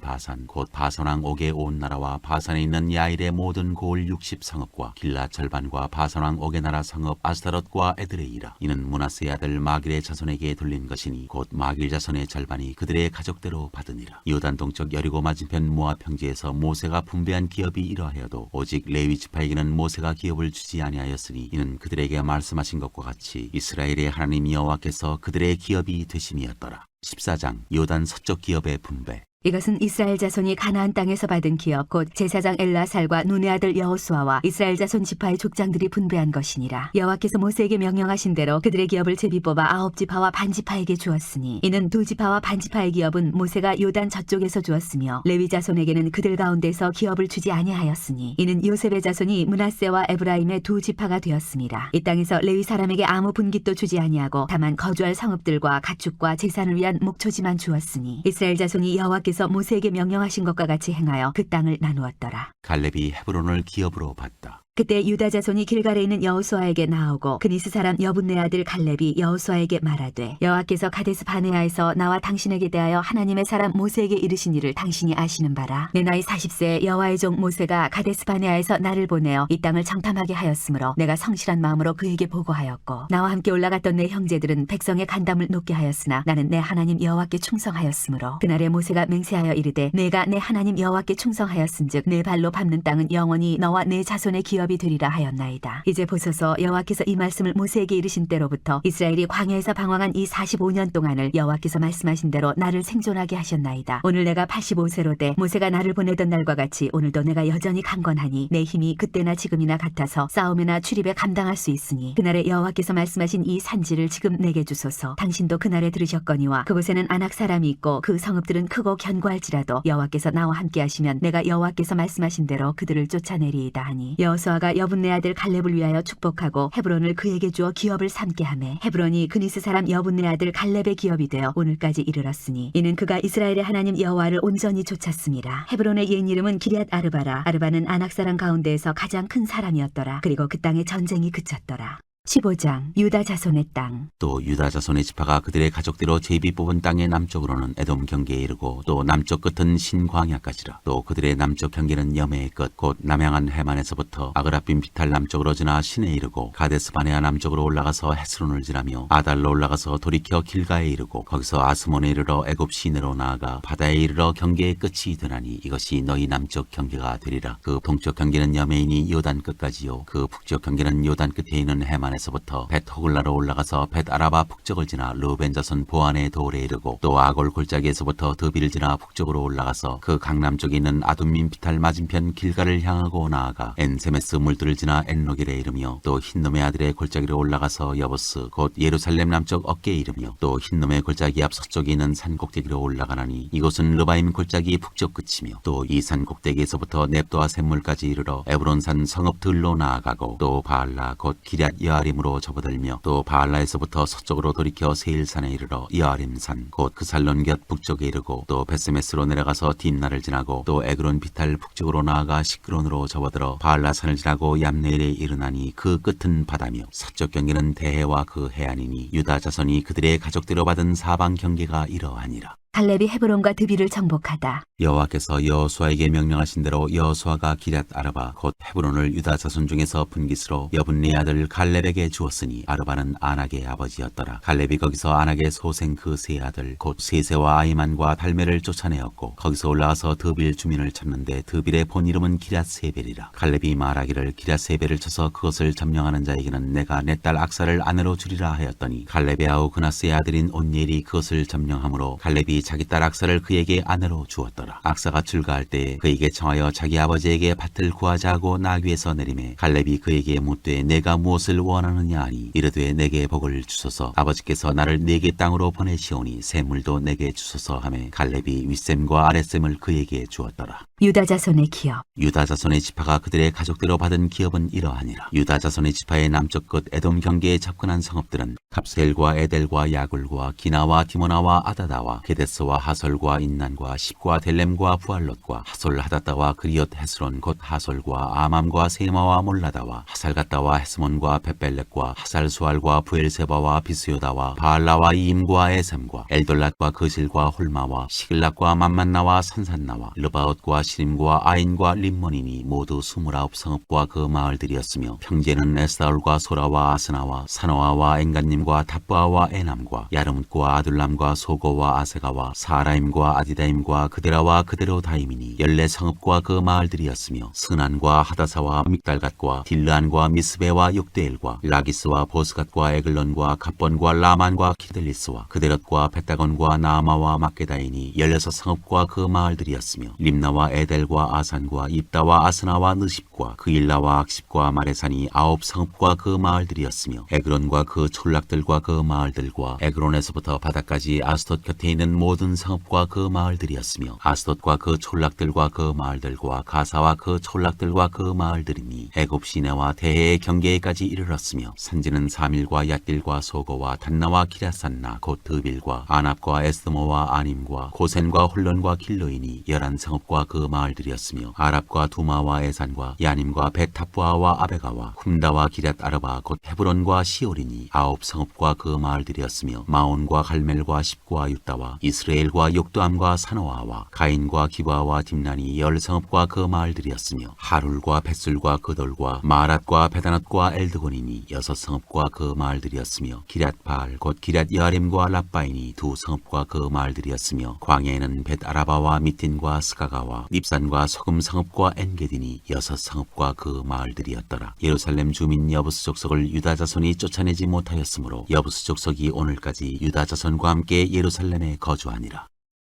바산 곧 바선왕 옥의 온 나라와 바산에 있는 야일의 모든 고을 60성읍과 길랏 절반과 바선왕 옥의 나라 성읍 아스타롯과 에드레이라. 이는 므낫세의 아들 마길의 자손에게 돌린 것이니 곧 마길 자손의 절반이 그들의 가족대로 받으니라. 요단 동쪽 여리고 맞은편 모압 평지에서 모세가 분배한 기업이 이러하여도 오직 레위 지파에게는 모세가 기업을 주지 아니하였으니 이는 그들에게 말씀하신 것과 같이 이스라엘의 하나님 여호와께서 그들의 기업이 되심이었더라. 14장 요단 서쪽 기업의 분배. 이것은 이스라엘 자손이 가나안 땅에서 받은 기업 곧 제사장 엘라살과 눈의 아들 여호수아와 이스라엘 자손 지파의 족장들이 분배한 것이니라. 여호와께서 모세에게 명령하신 대로 그들의 기업을 제비 뽑아 9지파와 반지파에게 주었으니 이는 2지파와 반지파의 기업은 모세가 요단 저쪽에서 주었으며 레위 자손에게는 그들 가운데서 기업을 주지 아니하였으니 이는 요셉의 자손이 므낫세와 에브라임의 2지파가 되었습니다. 이 땅에서 레위 사람에게 아무 분깃도 주지 아니하고 다만 거주할 성읍들과 가축과 제산을 위한 목초지만 주었으니 이스라엘 자손이 여호와께서 모세에게 명령하신 것과 같이 행하여 그 땅을 나누었더라. 갈렙이 헤브론을 기업으로 받다. 그때 유다 자손이 길갈에 있는 여호수아에게 나오고 그니스 사람 여분네 아들 갈렙이 여호수아에게 말하되 여호와께서 가데스 바네아에서 나와 당신에게 대하여 하나님의 사람 모세에게 이르신 일을 당신이 아시는 바라. 내 나이 40세에 여호와의 종 모세가 가데스 바네아에서 나를 보내어 이 땅을 정탐하게 하였으므로 내가 성실한 마음으로 그에게 보고하였고 나와 함께 올라갔던 내 형제들은 백성의 간담을 높게 하였으나 나는 내 하나님 여호와께 충성하였으므로 그날에 모세가 맹세하여 이르되 내가 내 하나님 여호와께 충성하였은즉 내 발로 밟는 땅은 영원히 너와 내 자손의 기업이 되리라 하였나이다. 이제 보소서 여호와께서 이 말씀을 모세에게 이르신 때로부터 이스라엘이 광야에서 방황한 이 45년 동안을 여호와께서 말씀하신 대로 나를 생존하게 하셨나이다. 오늘 내가 85세로 돼 모세가 나를 보내던 날과 같이 오늘도 내가 여전히 강건하니 내 힘이 그때나 지금이나 같아서 싸움이나 출입에 감당할 수 있으니 그날에 여호와께서 말씀하신 이 산지를 지금 내게 주소서. 당신도 그날에 들으셨거니와 그곳에는 아낙 사람이 있고 그 성읍들은 크고 견고할지라도 여호와께서 나와 함께 하시면 내가 여호와께서 말씀하신 대로 그들을 쫓아내리이다 하니 여호수아가 여분네 아들 갈렙을 위하여 축복하고 헤브론을 그에게 주어 기업을 삼게 하매 헤브론이 그니스 사람 여분네 아들 갈렙의 기업이 되어 오늘까지 이르렀으니 이는 그가 이스라엘의 하나님 여호와를 온전히 좇았습니다. 헤브론의 옛 이름은 기럇 아르바라. 아르바는 아낙 사람 가운데에서 가장 큰 사람이었더라. 그리고 그 땅에 전쟁이 그쳤더라. 15장 유다 자손의 땅. 또 유다 자손의 지파가 그들의 가족대로 제비 뽑은 땅의 남쪽으로는 에돔 경계에 이르고 또 남쪽 끝은 신광야까지라. 또 그들의 남쪽 경계는 여매의 끝 곧 남양한 해만에서부터 아그라빔 비탈 남쪽으로 지나 신에 이르고 가데스 바네아 남쪽으로 올라가서 헤스론을 지나며 아달로 올라가서 돌이켜 길가에 이르고 거기서 아스몬에 이르러 애굽 시내로 나아가 바다에 이르러 경계의 끝이 되나니 이것이 너희 남쪽 경계가 되리라. 그 동쪽 경계는 여매이니 요단 끝까지요. 그 북쪽 경계는 요단 끝에 있는 해만에서부터 벳 호글라로 올라가서 벳 아라바 북쪽을 지나 르벤 자손 보안의 도울에 이르고 또 아골 골짜기에서부터 드빌을 지나 북쪽으로 올라가서 그 강남쪽에 있는 아둠민 비탈 맞은편 길가를 향하고 나아가 엔세메스 물들을 지나 엔로겔에 이르며 또 흰놈의 아들의 골짜기로 올라가서 여보스 곧 예루살렘 남쪽 어깨에 이르며 또 흰놈의 골짜기 앞 서쪽에 있는 산 꼭대기로 올라가나니 이곳은 르바임 골짜기 북쪽 끝이며 또 이 산 꼭대기에서부터 넵도아 샘물까지 이르러 에브론산 성읍 들로 나아가고 또 바알라 곧 기럇 여아림으로 접어들며 또 바알라에서부터 서쪽으로 돌이켜 세일산에 이르러 여아림산 곧 그 살론 곁 북쪽에 이르고 또 베스메스로 내려가서 딥나를 지나고 또 에그론 비탈 북쪽으로 나아가 시크론으로 접어들어 바알라산을 지나고 얌네일에 이르나니 그 끝은 바다며 서쪽 경계는 대해와 그 해안이니 유다 자손이 그들의 가족대로 받은 사방 경계가 이러하니라. 갈렙이 헤브론과 드빌을 정복하다. 여호와께서 여호수아에게 명령하신 대로 여호수아가 기럇 아르바 곧 헤브론을 유다 자손 중에서 분깃으로 여분네 아들 갈렙에게 주었으니 아르바는 아낙의 아버지였더라. 갈렙이 거기서 아낙의 소생 그 세 아들 곧 세세와 아이만과 달메를 쫓아내었고 거기서 올라와서 드빌 주민을 찾는데 드빌의 본 이름은 기럇 세벨이라. 갈렙이 말하기를 기럇 세벨을 쳐서 그것을 점령하는 자에게는 내가 내 딸 악사를 아내로 주리라 하였더니 갈렙의 아우 그나스의 아들인 온니엘이 그것을 점령하므로 갈렙이 자기 딸 악사를 그에게 아내로 주었더라. 악사가 출가할 때에 그에게 청하여 자기 아버지에게 밭을 구하자 하고 나귀에서 내리매 갈렙이 그에게 묻되 내가 무엇을 원하느냐 하니 이르되 내게 복을 주소서 아버지께서 나를 네개 땅으로 보내시오니 샘물도 내게 주소서 하매 갈렙이 윗샘과 아랫샘을 그에게 주었더라. 유다 자손의 기업. 유다 자손의 지파가 그들의 가족대로 받은 기업은 이러하니라. 유다 자손의 지파의 남쪽 끝 에돔 경계에 접근한 성읍들은 갑셀과 에델과 야굴과 기나와 디모나와 아다다와 게데스와 하솔과 인난과 십과 델렘과 부알롯과 하솔 하다다와 그리엇 헤스론 곧 하솔과 아맘과 세마와 몰라다와 하살갓다와 헤스몬과 베벨렉과 하살수알과 부엘세바와 비스요다와 바알라와 이임과 에셈과 엘돌랏과 그실과 홀마와 시글락과 맘만나와 산산나와 르바옷과 시림과 아인과 림몬이니 모두 29성읍과 그 마을들이었으며 평제는 에스다올과 소라와 아스나와 사노아와 엔간님과 답부아와 에남과 야르뭇과 아둘람과 소고와 아세가와 사라임과 아디다임과 그데라와 그데로다임이니 14성읍과 그 마을들이었으며 스난과 하다사와 믹달갓과 딜르안과 미스베와 욕데엘과 라기스와 보스갓과 에글론과 갑본과 라만과 키들리스와 그데롯과 베다곤과 나아마와 막게다이니 16성읍과 그 마을들이었으며 림나와 에델과 아산과 입다와 아스나와 느십과 그일라와 악십과 마레산이 9성읍과 그 마을들이었으며 에그론과 그 촌락들과 그 마을들과 에그론에서부터 바다까지 아스돗 곁에 있는 모든 성읍과 그 마을들이었으며 아스돗과 그 촌락들과 그 마을들과 가사와 그 촌락들과 그 마을들이니 애굽 시내와 대해의 경계에까지 이르렀으며 산지는 사밀과 얏길과 소고와 단나와 기랴산나 곧 드빌과 아납과 에스드모와 아님과 고센과 홀론과 길로이니 11성읍과 그 마을들이었으며 아랍과 두마와 에산과 야님과 벳탑부아와 아베가와 쿰다와 기럇 아르바 곧 헤브론과 시올이니 9성읍과 그 마을들이었으며 마온과 갈멜과 십과 유다와 이스라엘과 욕두암과 사노아와 가인과 기바와 딥난이 10성읍과 그 마을들이었으며 하룰과 벳술과 그돌과 마랏과 베다넛과 엘드곤이니 6성읍과 그 마을들이었으며 기럇바알 곧 기럇 여아림과 랍바인이 2성읍과 그 마을들이었으며 광야에는 벳 아라바와 미틴과 스가가와 닙산과 소금 성읍과 엔게딘이 6성읍과 그 마을들이었더라. 예루살렘 주민 여부스 족속을 유다 자손이 쫓아내지 못하였으므로 여부스 족속이 오늘까지 유다 자손과 함께 예루살렘에 거주하니라.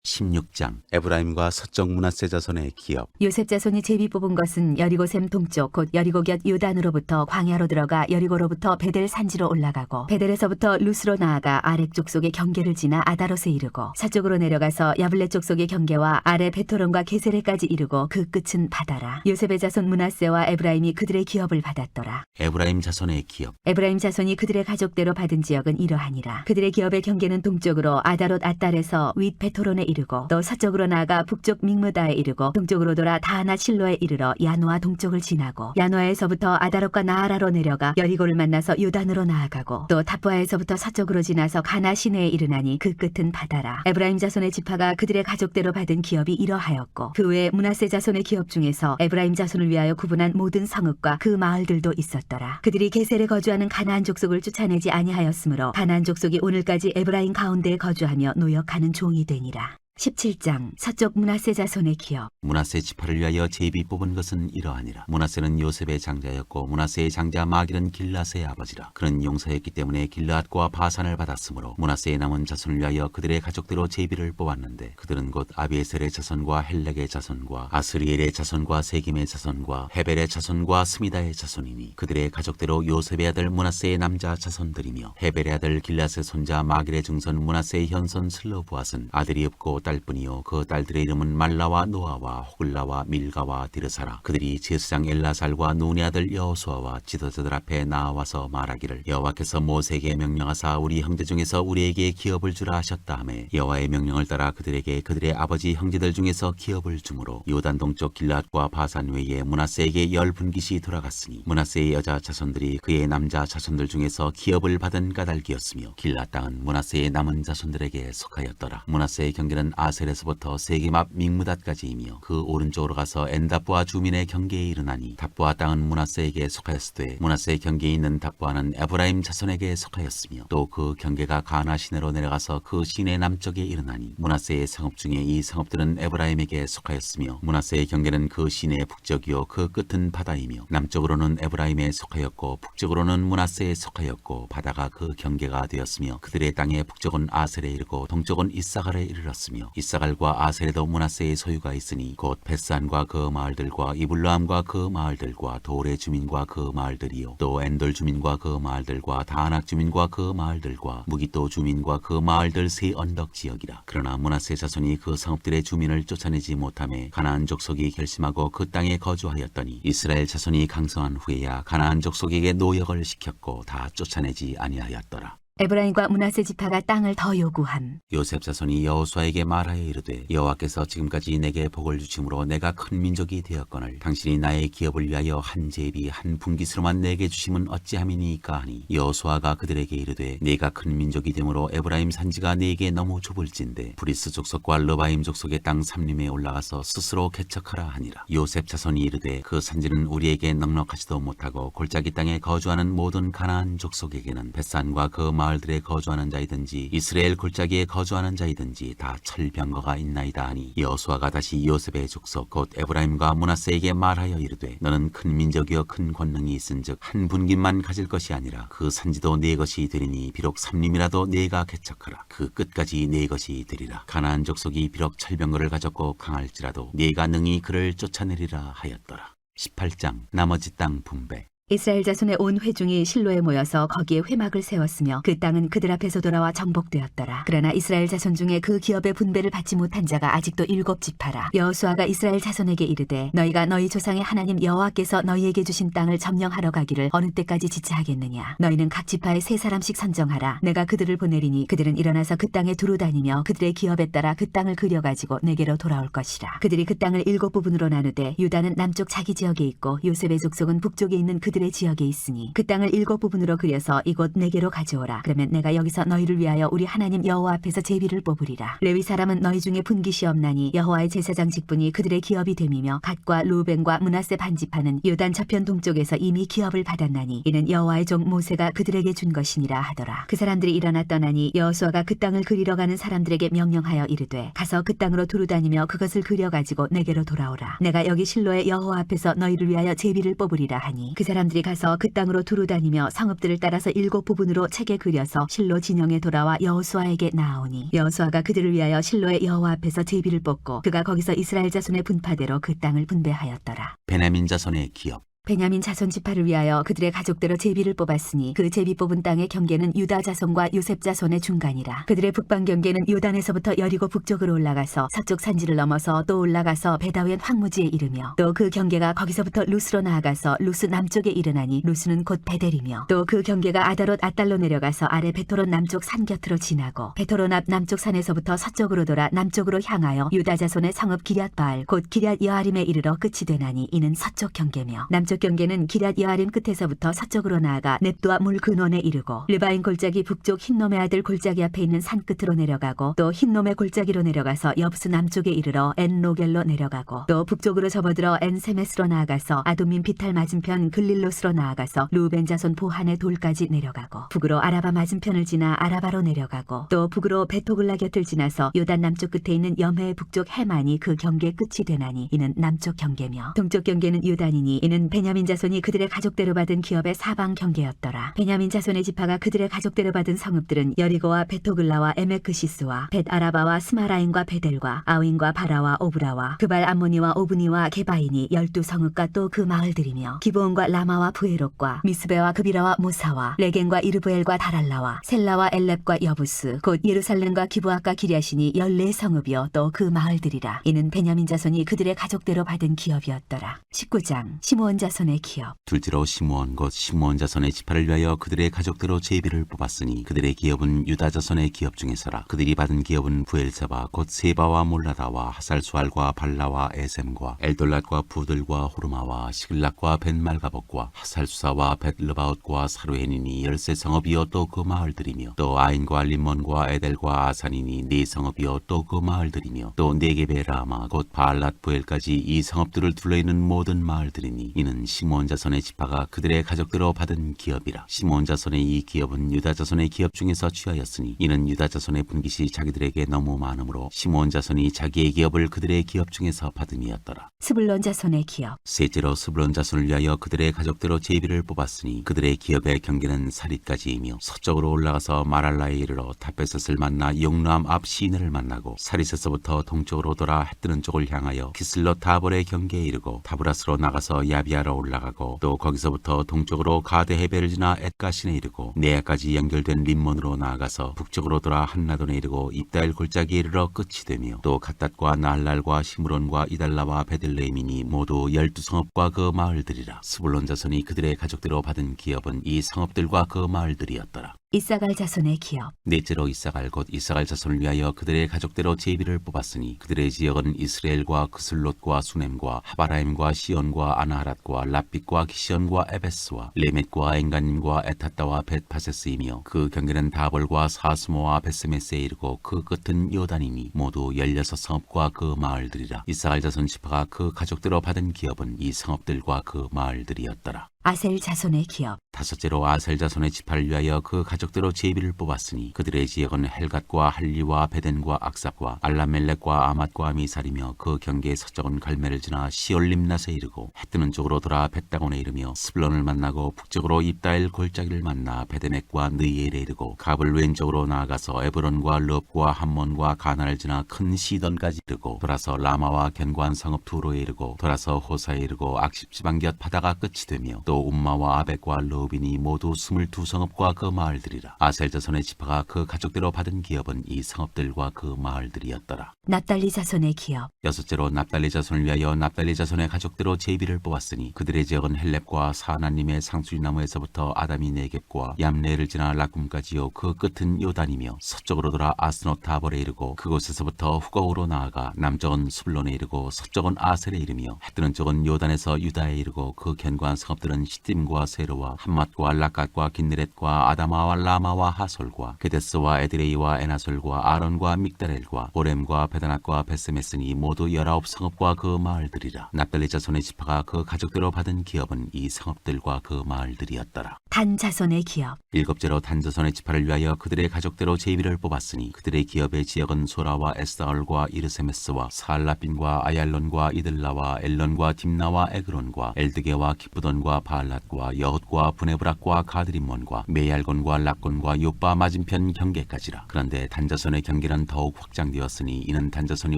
16장 에브라임과 서쪽 므낫세 자손의 기업. 요셉 자손이 제비 뽑은 것은 여리고샘 동쪽 곧 여리고 곁 요단으로부터 광야로 들어가 여리고로부터 베델 산지로 올라가고 베델에서부터 루스로 나아가 아렉 족속의 경계를 지나 아다롯에 이르고 서쪽으로 내려가서 야블레 족속의 경계와 아래 베토론과 게세레까지 이르고 그 끝은 바다라. 요셉의 자손 므낫세와 에브라임이 그들의 기업을 받았더라. 에브라임 자손의 기업. 에브라임 자손이 그들의 가족대로 받은 지역은 이러하니라. 그들의 기업의 경계는 동쪽으로 아다롯 아달에서 윗 베토론에 이르고 또 서쪽으로 나아가 북쪽 믹므다에 이르고 동쪽으로 돌아 다하나 실로에 이르러 야노아 동쪽을 지나고 야노아에서부터 아다롯과 나아라로 내려가 여리고를 만나서 요단으로 나아가고 또 답부아에서부터 서쪽으로 지나서 가나 시내에 이르나니 그 끝은 바다라. 에브라임 자손의 지파가 그들의 가족대로 받은 기업이 이러하였고 그 외에 므낫세 자손의 기업 중에서 에브라임 자손을 위하여 구분한 모든 성읍과 그 마을들도 있었더라. 그들이 게셀에 거주하는 가나안 족속을 쫓아내지 아니하였으므로 가나안 족속이 오늘까지 에브라임 가운데에 거주하며 노역하는 종이 되니라. 17장 서쪽 므낫세 자손의 기업. 므낫세 지파를 위하여 제비 뽑은 것은 이러하니라. 므낫세는 요셉의 장자였고 므낫세의 장자 마길은 길앗의 아버지라. 그는 용사였기 때문에 길앗과 바산을 받았으므로 므낫세의 남은 자손을 위하여 그들의 가족대로 제비를 뽑았는데 그들은 곧 아비에셀의 자손과 헬렉의 자손과 아스리엘의 자손과 세김의 자손과 헤벨의 자손과 스미다의 자손이니 그들의 가족대로 요셉의 아들 므낫세의 남자 자손들이며 헤벨의 아들 길앗의 손자 마길의 증손 므낫세의 현손 슬로브앗은 아들이 없고 딸뿐이요 그 딸들의 이름은 말라와 노아와 호글라와 밀가와 디르사라. 그들이 제사장 엘라살과 눈의 아들 여호수아와 지도자들 앞에 나와서 말하기를 여호와께서 모세에게 명령하사 우리 형제 중에서 우리에게 기업을 주라 하셨다 하매 여호와의 명령을 따라 그들에게 그들의 아버지 형제들 중에서 기업을 주므로 요단 동쪽 길앗과 바산 외에 므낫세에게 10분깃이 돌아갔으니 므낫세의 여자 자손들이 그의 남자 자손들 중에서 기업을 받은 까닭이었으며 길앗 땅은 므낫세의 남은 자손들에게 속하였더라. 므낫세의 경계는 아셀에서부터 세겜 앞 믹므닷까지이며 그 오른쪽으로 가서 엔답부아 주민의 경계에 이르나니 답부아 땅은 므낫세에게 속하였으되 므낫세의 경계에 있는 답부아는 에브라임 자손에게 속하였으며 또 그 경계가 가나 시내로 내려가서 그 시내 남쪽에 이르나니 므낫세의 성읍 중에 이 성읍들은 에브라임에게 속하였으며 므낫세의 경계는 그 시내 북쪽이요 그 끝은 바다이며 남쪽으로는 에브라임에 속하였고 북쪽으로는 므낫세에 속하였고 바다가 그 경계가 되었으며 그들의 땅의 북쪽은 아셀에 이르고 동쪽은 이사갈에 이르렀으며 이사갈과 아셀에도 므낫세의 소유가 있으니 곧 벳산과 그 마을들과 이블라함과 그 마을들과 돌의 주민과 그 마을들이요 또 엔돌 주민과 그 마을들과 다하낙 주민과 그 마을들과 무기또 주민과 그 마을들 세 언덕 지역이라. 그러나 므낫세 자손이 그 성읍들의 주민을 쫓아내지 못하매 가나안 족속이 결심하고 그 땅에 거주하였더니 이스라엘 자손이 강성한 후에야 가나안 족속에게 노역을 시켰고 다 쫓아내지 아니하였더라. 에브라임과 므낫세 지파가 땅을 더 요구함. 요셉 자손이 여호수아에게 말하여 이르되 여호와께서 지금까지 내게 복을 주심으로 내가 큰 민족이 되었거늘 당신이 나의 기업을 위하여 한 제비 한 분깃으로만 내게 주심은 어찌함이니까 하니 여호수아가 그들에게 이르되 네가 큰 민족이 되므로 에브라임 산지가 네게 너무 좁을진데 브리스 족속과 르바임 족속의 땅 삼림에 올라가서 스스로 개척하라 하니라. 요셉 자손이 이르되 그 산지는 우리에게 넉넉하지도 못하고 골짜기 땅에 거주하는 모든 가나안 족속에게는 벳산과 그 마을들에 거주하는 자이든지 이스라엘 골짜기에 거주하는 자이든지 다 철병거가 있나이다 하니 여호수아가 다시 요셉의 족속 곧 에브라임과 므낫세에게 말하여 이르되 너는 큰 민족이여 큰 권능이 있은즉 한 분깃만 가질 것이 아니라 그 산지도 네 것이 되리니 비록 삼림이라도 네가 개척하라. 그 끝까지 네 것이 되리라. 가나안 족속이 비록 철병거를 가졌고 강할지라도 네가 능히 그를 쫓아내리라 하였더라. 18장 나머지 땅 분배. 이스라엘 자손의 온 회중이 실로에 모여서 거기에 회막을 세웠으며 그 땅은 그들 앞에서 돌아와 정복되었더라. 그러나 이스라엘 자손 중에 그 기업의 분배를 받지 못한 자가 아직도 7지파라. 여호수아가 이스라엘 자손에게 이르되 너희가 너희 조상의 하나님 여호와께서 너희에게 주신 땅을 점령하러 가기를 어느 때까지 지체하겠느냐. 너희는 각 지파에 3사람씩 선정하라. 내가 그들을 보내리니 그들은 일어나서 그 땅에 두루 다니며 그들의 기업에 따라 그 땅을 그려가지고 내게로 돌아올 것이라. 그들이 그 땅을 7부분으로 나누되 유다는 남쪽 자기 지역에 있고 요셉의 족속은 북쪽에 있는 그들의 지역에 있으니 그 땅을 7부분으로 그려서 이곳 내게로 가져오라. 그러면 내가 여기서 너희를 위하여 우리 하나님 여호와 앞에서 제비를 뽑으리라. 레위 사람은 너희 중에 분깃이 없나니 여호와의 제사장 직분이 그들의 기업이 됨이며 갓과 루벤과 므낫세 반지파는 요단 저편 동쪽에서 이미 기업을 받았나니 이는 여호와의 종 모세가 그들에게 준 것이니라 하더라. 그 사람들이 일어나 떠나니 여호수아가 그 땅을 그리러 가는 사람들에게 명령하여 이르되 가서 그 땅으로 두루 다니며 그것을 그려가지고 내게로 돌아오라. 내가 여기 실로의 여호와 앞에서 너희를 위하여 제비를 뽑으리라 하니 그 사람들이 가서 그 땅으로 두루 다니며 성읍들을 따라서 7부분으로 책에 그려서 실로 진영에 돌아와 여호수아에게 나아오니 여호수아가 그들을 위하여 실로의 여호와 앞에서 제비를 뽑고 그가 거기서 이스라엘 자손의 분파대로 그 땅을 분배하였더라. 베냐민 자손의 기업. 베냐민 자손 지파를 위하여 그들의 가족대로 제비를 뽑았으니 그 제비 뽑은 땅의 경계는 유다 자손과 요셉 자손의 중간이라. 그들의 북방 경계는 요단에서부터 여리고 북쪽으로 올라가서 서쪽 산지를 넘어서 또 올라가서 베다웬 황무지에 이르며 또 그 경계가 거기서부터 루스로 나아가서 루스 남쪽에 이르나니 루스는 곧 베델이며 또 그 경계가 아다롯 아달로 내려가서 아래 베토론 남쪽 산 곁으로 지나고 베토론 앞 남쪽 산에서부터 서쪽으로 돌아 남쪽으로 향하여 유다 자손의 성읍 기럇바알 곧 기럇 여아림에 이르러 끝이 되나니 이는 서쪽 경계며 남쪽 경계는 기럇 여아림 끝에서부터 서쪽으로 나아가 넵도와 물 근원에 이르고 르바인 골짜기 북쪽 흰놈의 아들 골짜기 앞에 있는 산 끝으로 내려가고 또 흰놈의 골짜기로 내려가서 여부스 남쪽에 이르러 엔 로겔로 내려가고 또 북쪽으로 접어들어 엔 세메스로 나아가서 아둠민 비탈 맞은편 글릴롯으로 나아가서 루벤 자손 보한의 돌까지 내려가고 북으로 아라바 맞은편을 지나 아라바로 내려가고 또 북으로 베토글라 곁을 지나서 요단 남쪽 끝에 있는 염해의 북쪽 해만이 그 경계 끝이 되나니 이는 남쪽 경계며 동쪽 경계는 요단이니 이는 베냐민 자손이 그들의 가족대로 받은 기업의 사방 경계였더라. 베냐민 자손의 지파가 그들의 가족대로 받은 성읍들은 여리고와 베토글라와 에메크시스와 벳 아라바와 스마라인과 베델과 아윈과 바라와 오브라와 그발 암모니와 오브니와 게바인이 12성읍과 또 그 마을들이며 기브온과 라마와 부에롯과 미스베와 그비라와 모사와 레겐과 이르브엘과 다랄라와 셀라와 엘렙과 여부스 곧 예루살렘과 기브아과 기랴신이 14성읍이요 또 그 마을들이라. 이는 베냐민 자손이 그들의 가족대로 받은 기업이었더라. 19장 시므온 자손의 기업. 둘째로 시므온 곧 시므온 자손의 지파를 위하여 그들의 가족대로 제비를 뽑았으니 그들의 기업은 유다 자손의 기업 중에서라. 그들이 받은 기업은 부엘세바 곧 세바와 몰라다와 하살수알과 발라와 에셈과 엘돌랏과 부들과 호르마와 시글락과 벤말가복과 하살수사와 벳르바웃과 사루헨이니 13성읍이요 또 그 마을들이며 또 아인과 림몬과 에델과 아산이니 4성읍이요 또 그 마을들이며 또 네게베 라마 곧 바알랏 부엘까지 이 성읍들을 둘러있는 모든 마을들이니 이는 시므온 자손의 지파가 그들의 가족대로 받은 기업이라. 시므온 자손의 이 기업은 유다 자손의 기업 중에서 취하였으니 이는 유다 자손의 분깃이 자기들에게 너무 많으므로 시므온 자손이 자기의 기업을 그들의 기업 중에서 받음이었더라. 스불론 자손의 기업. 셋째로 스불론 자손을 위하여 그들의 가족대로 제비를 뽑았으니 그들의 기업의 경계는 사릿까지이며 서쪽으로 올라가서 마랄라에 이르러 다베셋을 만나 용람 앞 시내를 만나고 사릿에서부터 동쪽으로 돌아 해뜨는 쪽을 향하여 기슬롯 다볼의 경계에 이르고 다브라스로 나가서 야비아로 올라가고 또 거기서부터 동쪽으로 가데 헤벨을 지나 엣가신에 이르고 네아까지 연결된 림몬으로 나아가서 북쪽으로 돌아 한나돈에 이르고 입다엘 골짜기에 이르러 끝이 되며 또 갓닷과 나할랄과 시므론과 이달라와 베들레헴이니 모두 12성읍과 그 마을들이라. 스불론 자손이 그들의 가족대로 받은 기업은 이 성읍들과 그 마을들이었더라. 이사갈 자손의 기업. 넷째로 이사갈 곧 이사갈 자손을 위하여 그들의 가족대로 제비를 뽑았으니 그들의 지역은 이스라엘과 그슬롯과 수넴과 하바라임과 시온과 아나하랏과 랍빗과 기시온과 에베스와 레멧과 엔가님과 에타따와 벳파세스이며 그 경계는 다볼과 사스모와 베스메스에 이르고 그 끝은 요단이니 모두 16성읍과 그 마을들이라. 이사갈 자손 지파가 그 가족대로 받은 기업은 이 성읍들과 그 마을들이었더라. 아셀 자손의 기업. 다섯째로 아셀 자손의 지파를 위하여 그 가족대로 제비를 뽑았으니 그들의 지역은 헬갓과 할리와 베덴과 악삽과 알라멜렉과 아맛과 미살이며 그 경계의 서쪽은 갈멜을 지나 시올림낫에 이르고 해뜨는 쪽으로 돌아 벳다곤에 이르며 스불론을 만나고 북쪽으로 입다엘 골짜기를 만나 베데멕과 느이엘에 이르고 갑을 왼쪽으로 나아가서 에브론과 럽과 함몬과 가나를 지나 큰 시돈까지 이르고 돌아서 라마와 견고한 성읍 두로에 이르고 돌아서 호사에 이르고 악십 지방 곁 바다가 끝이 되며 또 움마와 아벡과 르빈이 모두 22성읍과 그 마을들이라. 아셀 자손의 지파가 그 가족대로 받은 기업은 이 성읍들과 그 마을들이었더라. 납달리 자손의 기업. 여섯째로 납달리 자손을 위하여 납달리 자손의 가족대로 제비를 뽑았으니 그들의 지역은 헬렙과 사하나님의 상수리나무에서부터 아담이 네겝과 얌레를 지나 라쿰까지요 그 끝은 요단이며 서쪽으로 돌아 아스노 타볼에 이르고 그곳에서부터 후곡으로 나아가 남쪽은 스불론에 이르고 서쪽은 아셀에 이르며 해뜨는 쪽은 요단에서 유다에 이르고 그 견고한 성읍들은 시딤과 세르와 함맛과 라갓과 긴느렛과 아다마와 라마와 하솔과 게데스와 에드레이와 에나솔과 아론과 믹다렐과 보렘과 베다낫과 베스메스니 모두 19성읍과 그 마을들이라. 납달리 자손의 지파가 그 가족대로 받은 기업은 이 성읍들과 그 마을들이었더라. 단 자손의 기업. 일곱째로 단 자손의 지파를 위하여 그들의 가족대로 제비를 뽑았으니 그들의 기업의 지역은 소라와 에스다얼과 이르세메스와 사알라빈과 아얄론과 이들라와 엘론과 딥나와 에그론과 엘드게와 기쁘돈과 바알랏과 여헛과 브네브락과 가드림몬과 메얄곤과 락곤과 요빠 맞은편 경계까지라. 그런데 단자손의 경계는 더욱 확장되었으니 이는 단자손이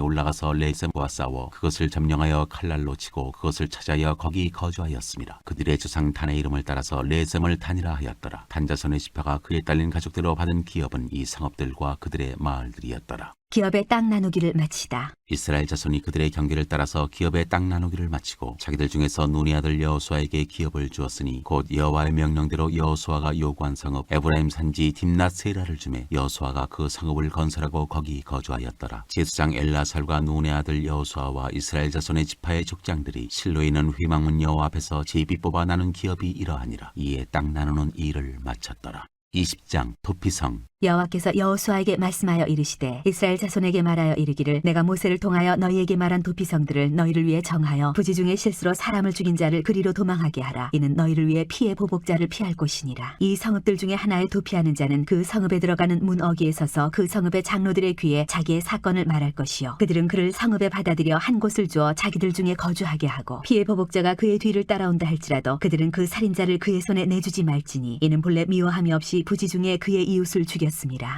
올라가서 레셈과 싸워 그것을 점령하여 칼날로 치고 그것을 차지하여 거기 거주하였습니다. 그들의 조상 단의 이름을 따라서 레셈을 단이라 하였더라. 단자손의 지파가 그에 딸린 가족대로 받은 기업은 이 성읍들과 그들의 마을들이었더라. 기업의 땅 나누기를 마치다. 이스라엘 자손이 그들의 경계를 따라서 기업의 땅 나누기를 마치고 자기들 중에서 눈의 아들 여호수아에게 기업을 주었으니 곧 여호와의 명령대로 여호수아가 요구한 성읍 에브라임 산지 딥낫 세라를 주매 여호수아가 그 성읍을 건설하고 거기 거주하였더라. 제사장 엘라살과 눈의 아들 여호수아와 이스라엘 자손의 지파의 족장들이 실로에 있는 회막문 여호와 앞에서 제비 뽑아 나눈 기업이 이러하니라. 이에 땅 나누는 일을 마쳤더라. 20장 도피성. 여호와께서 여호수아에게 말씀하여 이르시되 이스라엘 자손에게 말하여 이르기를 내가 모세를 통하여 너희에게 말한 도피성들을 너희를 위해 정하여 부지 중에 실수로 사람을 죽인 자를 그리로 도망하게 하라. 이는 너희를 위해 피해 보복자를 피할 곳이니라. 이 성읍들 중에 하나에 도피하는 자는 그 성읍에 들어가는 문 어귀에 서서 그 성읍의 장로들의 귀에 자기의 사건을 말할 것이요 그들은 그를 성읍에 받아들여 한 곳을 주어 자기들 중에 거주하게 하고 피해 보복자가 그의 뒤를 따라온다 할지라도 그들은 그 살인자를 그의 손에 내주지 말지니 이는 본래 미워함이 없이 부지 중에 그의 이웃을 죽였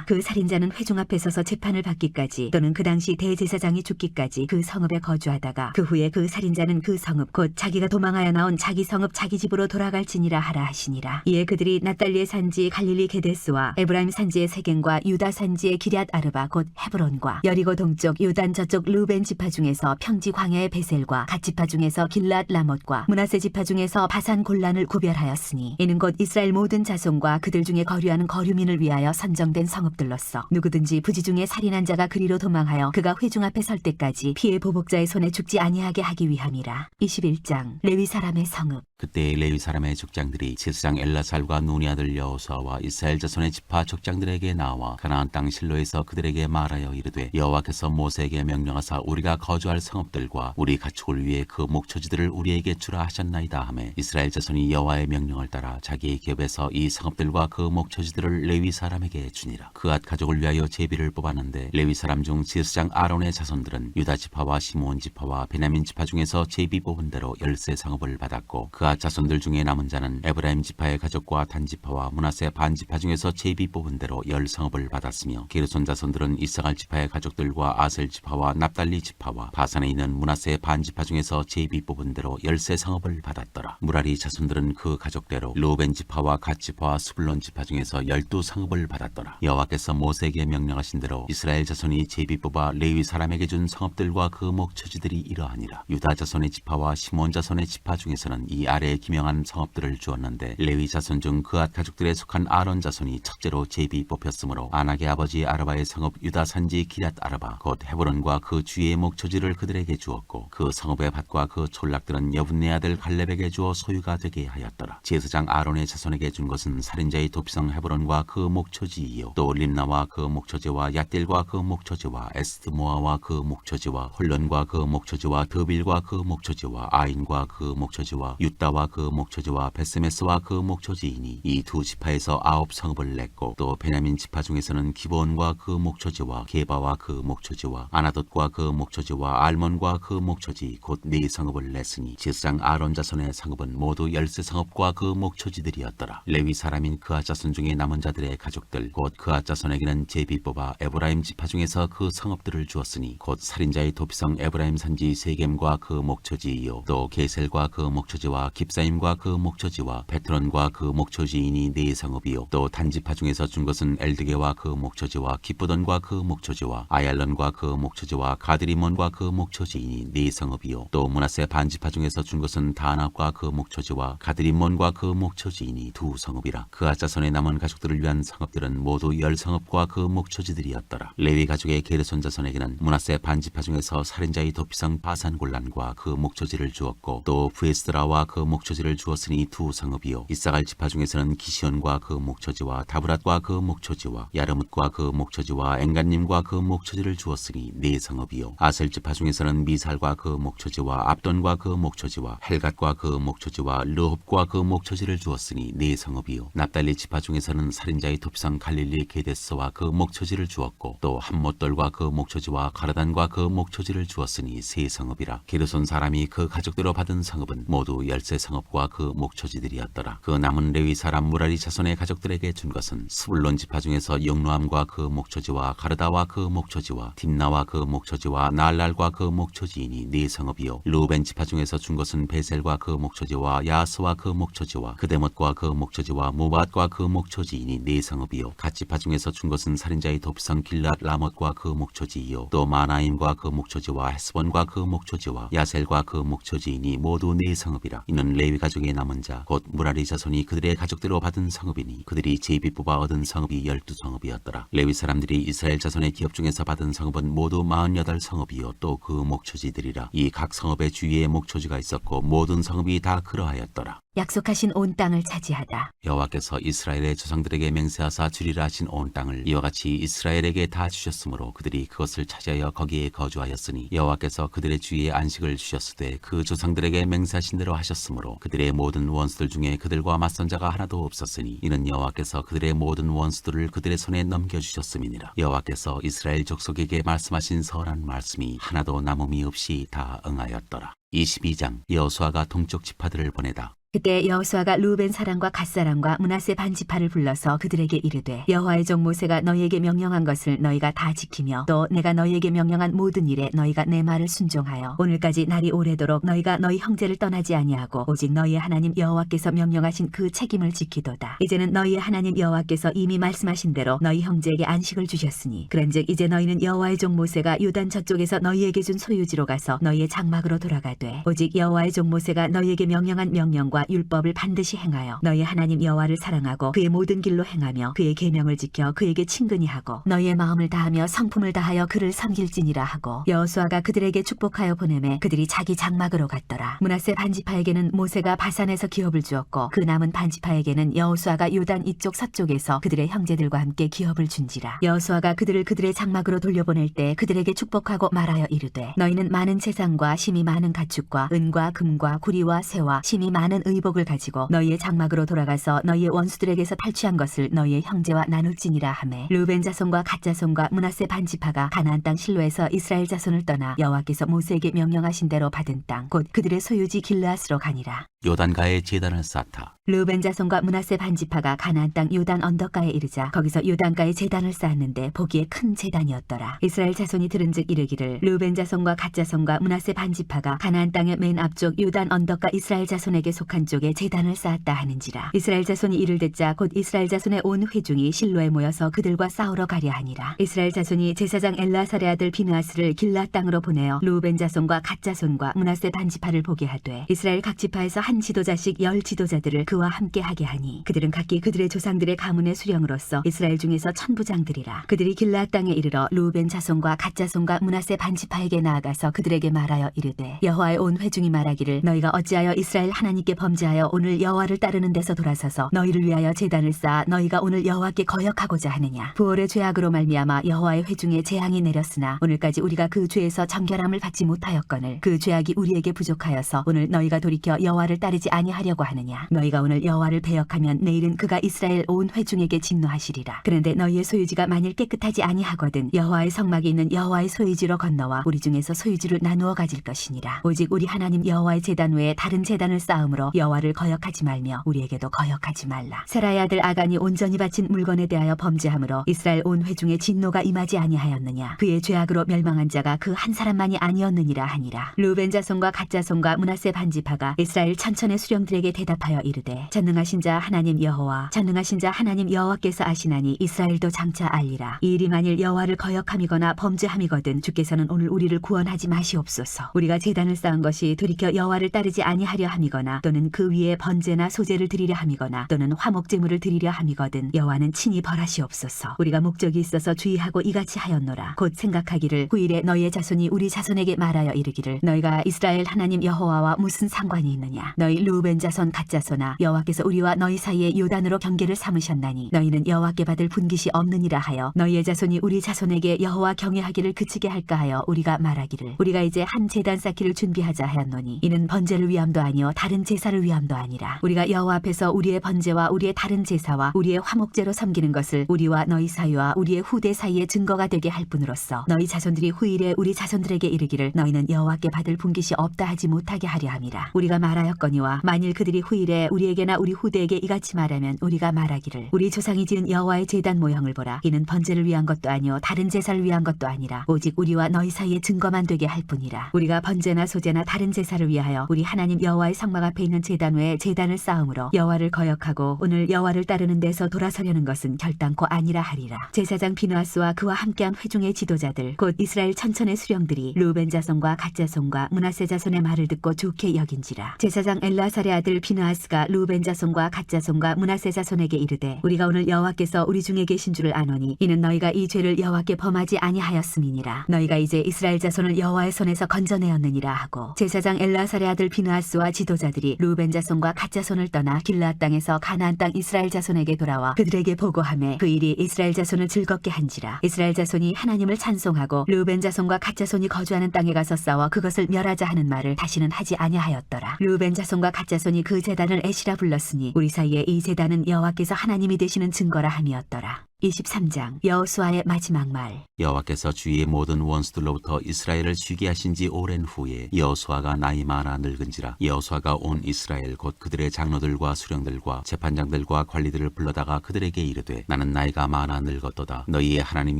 그 살인자는 회중 앞에 서서 재판을 받기까지 또는 그 당시 대제사장이 죽기까지 그 성읍에 거주하다가 그 후에 그 살인자는 그 성읍 곧 자기가 도망하여 나온 자기 성읍 자기 집으로 돌아갈지니라 하라 하시니라. 이에 그들이 납달리의 산지 갈릴리 게데스와 에브라임 산지의 세겜과 유다 산지의 기럇 아르바 곧 헤브론과 여리고 동쪽 요단 저쪽 르벤 지파 중에서 평지 광야의 베셀과 갓 지파 중에서 길랏 라못과 므낫세 지파 중에서 바산 골란을 구별하였으니 이는 곧 이스라엘 모든 자손과 그들 중에 거류하는 거류민을 위하여 선정된 성읍들로서 누구든지 부지 중에 살인한 자가 그리로 도망하여 그가 회중 앞에 설 때까지 피해 보복자의 손에 죽지 아니하게 하기 위함이라. 21장 레위 사람의 성읍. 그때 레위 사람의 족장들이 제사장 엘라살과 눈의 아들 여호수아와 이스라엘 자손의 지파 족장들에게 나와 가나안 땅 실로에서 그들에게 말하여 이르되 여호와께서 모세에게 명령하사 우리가 거주할 성읍들과 우리 가축을 위해 그 목초지들을 우리에게 주라 하셨나이다 하매 이스라엘 자손이 여호와의 명령을 따라 자기의 기업에서 이 성읍들과 그 목초지들을 레위 사람에게 주니라. 그앗 가족을 위하여 제비를 뽑았는데 레위 사람 중 제사장 아론의 자손들은 유다 지파와 시므온 지파와 베냐민 지파 중에서 제비 뽑은 대로 10세 성읍을 받았고 그앗 자손들 중에 남은 자는 에브라임 지파의 가족과 단 지파와 므낫세 반 지파 중에서 제비 뽑은 대로 10성읍을 받았으며 게르손 자손들은 이사갈 지파의 가족들과 아셀 지파와 납달리 지파와 바산에 있는 므낫세 반 지파 중에서 제비 뽑은 대로 10세 성읍을 받았더라. 무라리 자손들은 그 가족대로 루벤 지파와 갓 지파와 스불론 지파 중에서 12성읍을 받았더라. 여호와께서 모세에게 명령하신 대로 이스라엘 자손이 제비 뽑아 레위 사람에게 준 성읍들과 그 목초지들이 이러하니라. 유다 자손의 지파와 시몬 자손의 지파 중에서는 이 아래에 기명한 성읍들을 주었는데 레위 자손 중 그앗 가족들에 속한 아론 자손이 첫째로 제비 뽑혔으므로 아낙의 아버지 아르바의 성읍 유다 산지 기럇 아르바 곧 헤브론과 그 주위의 목초지를 그들에게 주었고 그 성읍의 밭과 그 촌락들은 여분네 아들 갈렙에게 주어 소유가 되게 하였더라. 제사장 아론의 자손에게 준 것은 살인자의 도피성 헤브론과 그 목초지이요 또 림나와 그 목초지와 얏딜과 그 목초지와 에스드모아와 그 목초지와 홀론과 그 목초지와 드빌과 그 목초지와 아인과 그 목초지와 윳다와 그 목초지와 베스메스와 그 목초지이니 이 두 지파에서 9성읍을 냈고 또 베냐민 지파 중에서는 기브온과 그 목초지와 게바와 그 목초지와 아나돗과 그 목초지와 알몬과 그 목초지 곧 4성읍을 냈으니 제사장 아론 자손의 성읍은 모두 13성읍과 그 목초지들이었더라. 레위 사람인 그앗 자손 중에 남은 자들의 가족들 곧 그앗 자손에게는 제비 뽑아 에브라임 지파 중에서 그 성읍들을 주었으니 곧 살인자의 도피성 에브라임 산지 세겜과 그 목초지이요 또 게셀과 그 목초지와 깁사임과 그 목초지와 베트론과 그 목초지이니 4성읍이요 또 단지파 중에서 준 것은 엘드게와 그 목초지와 기쁘돈과 그 목초지와 아얄론과 그 목초지와 가드리몬과 그 목초지이니 4성읍이요 또 므낫세 반지파 중에서 준 것은 다낙과 그 목초지와 가드리몬과 그 목초지이니 2성읍이라. 그앗 자손의 남은 가족들을 위한 성읍들은 모두 10성읍과 그 목초지들이었더라. 레위 가족의 게르손 자손에게는 므낫세 반지파 중에서 살인자의 도피성 바산 골란과 그 목초지를 주었고 또 부에스드라와 그 목초지를 주었으니 2성읍이요 이사갈 지파 중에서는 기시온과 그 목초지와 다브랏과 그 목초지와 야르뭇과 그 목초지와 엥간님과 그 목초지를 주었으니 4성읍이요 아셀 지파 중에서는 미살과 그 목초지와 압돈과 그 목초지와 헬갓과 그 목초지와 르홉과 그 목초지를 주었으니 4성읍이요 납달리 지파 중에서는 살인자의 도피성 갈릴리 게데스와 그 목초지를 주었고 또 함못돌과 그 목초지와 가르단과 그 목초지를 주었으니 세 성읍이라. 게르손 사람이 그 가족대로 받은 성읍은 모두 13성읍과 그 목초지들이었더라. 그 남은 레위 사람 무라리 자손의 가족들에게 준 것은 스불론 지파 중에서 영루함과 그 목초지와 가르다와 그 목초지와 딥나와 그 목초지와 날랄과 그 목초지이니 네 성읍이요. 루벤 지파 중에서 준 것은 베셀과 그 목초지와 야스와 그 목초지와 그데못과 그 목초지와 무밧과 그 목초지이니 네 성읍이요. 갓 지파 중에서 준 것은 살인자의 돕성 길랏 라못과 그 목초지이요. 또 마나임과 그 목초지와 헤스본과 그 목초지와 야셀과 그 목초지이니 모두 네 성읍이라. 이는 레위 가족의 남은 자 곧 무라리 자손이 그들의 가족대로 받은 성읍이니 그들이 제비 뽑아 얻은 성읍이 12성읍이었더라. 레위 사람들이 이스라엘 자손의 기업 중에서 받은 성읍은 모두 48성읍이요. 또 그 목초지들이라. 이 각 성읍의 주위에 목초지가 있었고 모든 성읍이 다 그러하였더라. 약속하신 온 땅을 차지하다. 여호와께서 이스라엘의 조상들에게 맹세하사 주리라 하신 온 땅을 이와 같이 이스라엘에게 다 주셨으므로 그들이 그것을 차지하여 거기에 거주하였으니 여호와께서 그들의 주위에 안식을 주셨으되 그 조상들에게 맹세하신 대로 하셨으므로 그들의 모든 원수들 중에 그들과 맞선 자가 하나도 없었으니 이는 여호와께서 그들의 모든 원수들을 그들의 손에 넘겨주셨음이니라. 여호와께서 이스라엘 족속에게 말씀하신 선한 말씀이 하나도 남음이 없이 다 응하였더라. 22장 여호수아가 동쪽 지파들을 보내다. 그때 여호수아가 루벤 사람과 갓 사람과 므낫세 반 지파를 불러서 그들에게 이르되 여호와의 종 모세가 너희에게 명령한 것을 너희가 다 지키며 또 내가 너희에게 명령한 모든 일에 너희가 내 말을 순종하여 오늘까지 날이 오래도록 너희가 너희 형제를 떠나지 아니하고 오직 너희의 하나님 여호와께서 명령하신 그 책임을 지키도다. 이제는 너희의 하나님 여호와께서 이미 말씀하신 대로 너희 형제에게 안식을 주셨으니 그런즉 이제 너희는 여호와의 종 모세가 요단 저쪽에서 너희에게 준 소유지로 가서 너희의 장막으로 돌아가되 오직 여호와의 종 모세가 너희에게 명령한 명령과 율법을 반드시 행하여 너희 하나님 여호와를 사랑하고 그의 모든 길로 행하며 그의 계명을 지켜 그에게 친근히 하고 너희의 마음을 다하며 성품을 다하여 그를 섬길지니라 하고 여호수아가 그들에게 축복하여 보내매 그들이 자기 장막으로 갔더라. 므낫세 반지파에게는 모세가 바산에서 기업을 주었고 그 남은 반지파에게는 여호수아가 요단 이쪽 서쪽에서 그들의 형제들과 함께 기업을 준지라. 여호수아가 그들을 그들의 장막으로 돌려보낼 때 그들에게 축복하고 말하여 이르되 너희는 많은 재산과 심히 많은 가축과 은과 금과 구리와 새와 심히 많은 의복을 가지고 너희의 장막으로 돌아가서 너희의 원수들에게서 탈취한 것을 너희의 형제와 나눌지니라 하매 르벤 자손과 갓 자손과 므낫세 반지파가 가나안 땅 실로에서 이스라엘 자손을 떠나 여호와께서 모세에게 명령하신 대로 받은 땅 곧 그들의 소유지 길르앗으로 가니라. 요단가에 제단을 쌓다. 르벤 자손과 므낫세 반지파가 가나안 땅 요단 언덕가에 이르자 거기서 요단가에 제단을 쌓았는데 보기에 큰 제단이었더라. 이스라엘 자손이 들은즉 이르기를 르벤 자손과 갓 자손과 므낫세 반지파가 가나안 땅의 맨 앞쪽 요단 언덕가 이스라엘 자손에게 속한 쪽에 제단을 쌓았다 하는지라. 이스라엘 자손이 이를 듣자 곧 이스라엘 자손의 온 회중이 실로에 모여서 그들과 싸우러 가려 하니라. 이스라엘 자손이 제사장 엘라살의 아들 비느하스를 길라 땅으로 보내어 르벤 자손과 갓 자손과 므낫세 반지파를 보게 하되 이스라엘 각 지파에서 한 지도자씩 10 지도자들을 그와 함께 하게 하니 그들은 각기 그들의 조상들의 가문의 수령으로서 이스라엘 중에서 천부장들이라. 그들이 길라 땅에 이르러 르벤 자손과 갓 자손과 므낫세 반지파에게 나아가서 그들에게 말하여 이르되 여호와의 온 회중이 말하기를 너희가 어찌하여 이스라엘 하나님께 범죄하여 오늘 여호와를 따르는 데서 돌아서서 너희를 위하여 제단을 쌓아 너희가 오늘 여호와께 거역하고자 하느냐. 부올의 죄악으로 말미암아 여호와의 회중에 재앙이 내렸으나 오늘까지 우리가 그 죄에서 정결함을 받지 못하였거늘 그 죄악이 우리에게 부족하여서 오늘 너희가 돌이켜 여호와를 따르지 아니하려고 하느냐. 너희가 오늘 여호와를 배역하면 내일은 그가 이스라엘 온 회중에게 진노하시리라. 그런데 너희의 소유지가 만일 깨끗하지 아니하거든 여호와의 성막이 있는 여호와의 소유지로 건너와 우리 중에서 소유지를 나누어 가질 것이니라. 오직 우리 하나님 여호와의 제단 외에 다른 제단을 쌓음으로 여호와를 거역하지 말며 우리에게도 거역하지 말라. 세라의 아들 아간이 온전히 바친 물건에 대하여 범죄함으로 이스라엘 온 회중의 진노가 임하지 아니하였느냐. 그의 죄악으로 멸망한 자가 그 한 사람만이 아니었느니라 하니라. 르벤 자손과 갓 자손과 므낫세 반지파가 이스라엘 천천의 수령들에게 대답하여 이르되 전능하신 자 하나님 여호와 전능하신 자 하나님 여호와께서 아시나니 이스라엘도 장차 알리라. 이 일이 만일 여호와를 거역함이거나 범죄함이거든 주께서는 오늘 우리를 구원하지 마시옵소서. 우리가 제단을 쌓은 것이 돌이켜 여호와를 따르지 아니하려 함이거나 또는 그 위에 번제나 소제를 드리려 함이거나 또는 화목제물을 드리려 함이거든 여호와는 친히 벌하시옵소서. 우리가 목적이 있어서 주의하고 이같이 하였노라. 곧 생각하기를 9일에 너희의 자손이 우리 자손에게 말하여 이르기를 너희가 이스라엘 하나님 여호와와 무슨 상관이 있느냐. 너희 르우벤 자손 갓 자손아, 여호와께서 우리와 너희 사이에 요단으로 경계를 삼으셨나니 너희는 여호와께 받을 분깃이 없느니라 하여 너희의 자손이 우리 자손에게 여호와 경외하기를 그치게 할까 하여 우리가 말하기를 우리가 이제 한 제단 쌓기를 준비하자 하였노니 이는 번제를 위함도 아니요 다른 제사를 위함도 아니라 우리가 여호와 앞에서 우리의 번제와 우리의 다른 제사와 우리의 화목제로 섬기는 것을 우리와 너희 사이와 우리의 후대 사이에 증거가 되게 할 뿐으로써 너희 자손들이 후일에 우리 자손들에게 이르기를 너희는 여호와께 받을 분깃이 없다 하지 못하게 하려 함이라. 우리가 말하였거니와 만일 그들이 후일에 우리에게나 우리 후대에게 이같이 말하면 우리가 말하기를 우리 조상이 지은 여호와의 제단 모형을 보라. 이는 번제를 위한 것도 아니요 다른 제사를 위한 것도 아니라 오직 우리와 너희 사이에 증거만 되게 할 뿐이라. 우리가 번제나 소제나 다른 제사를 위하여 우리 하나님 여호와의 성막 앞에 있는 제단 외에 제단을 쌓음으로 여호와를 거역하고 오늘 여호와를 따르는 데서 돌아서려는 것은 결단코 아니라 하리라. 제사장 비느하스와 그와 함께한 회중의 지도자들 곧 이스라엘 천천의 수령들이 르우벤 자손과 갓 자손과 므낫세 자손의 말을 듣고 좋게 여긴지라. 제사장 엘라살의 아들 비느하스가 르우벤 자손과 갓 자손과 므낫세 자손에게 이르되 우리가 오늘 여호와께서 우리 중에 계신 줄을 아노니 이는 너희가 이 죄를 여호와께 범하지 아니하였음이니라. 너희가 이제 이스라엘 자손을 여호와의 손에서 건져내었느니라 하고 제사장 엘라살의 아들 비느하스와 지도자들이 르우벤 자손과 갓 자손을 떠나 길르앗 땅에서 가나안 땅 이스라엘 자손에게 돌아와 그들에게 보고하매 그 일이 이스라엘 자손을 즐겁게 한지라. 이스라엘 자손이 하나님을 찬송하고 르우벤 자손과 갓 자손이 거주하는 땅에 가서 싸워 그것을 멸하자 하는 말을 다시는 하지 아니하였더라. 르우벤 자손과 갓 자손이 그 제단을 에시라 불렀으니 우리 사이에 이 제단은 여호와께서 하나님이 되시는 증거라 함이었더라. 23장 여호수아의 마지막 말. 여호와께서 주위의 모든 원수들로부터 이스라엘을 쉬게 하신 지 오랜 후에 여호수아가 나이 많아 늙은지라. 여호수아가 온 이스라엘 곧 그들의 장로들과 수령들과 재판장들과 관리들을 불러다가 그들에게 이르되 나는 나이가 많아 늙었도다. 너희의 하나님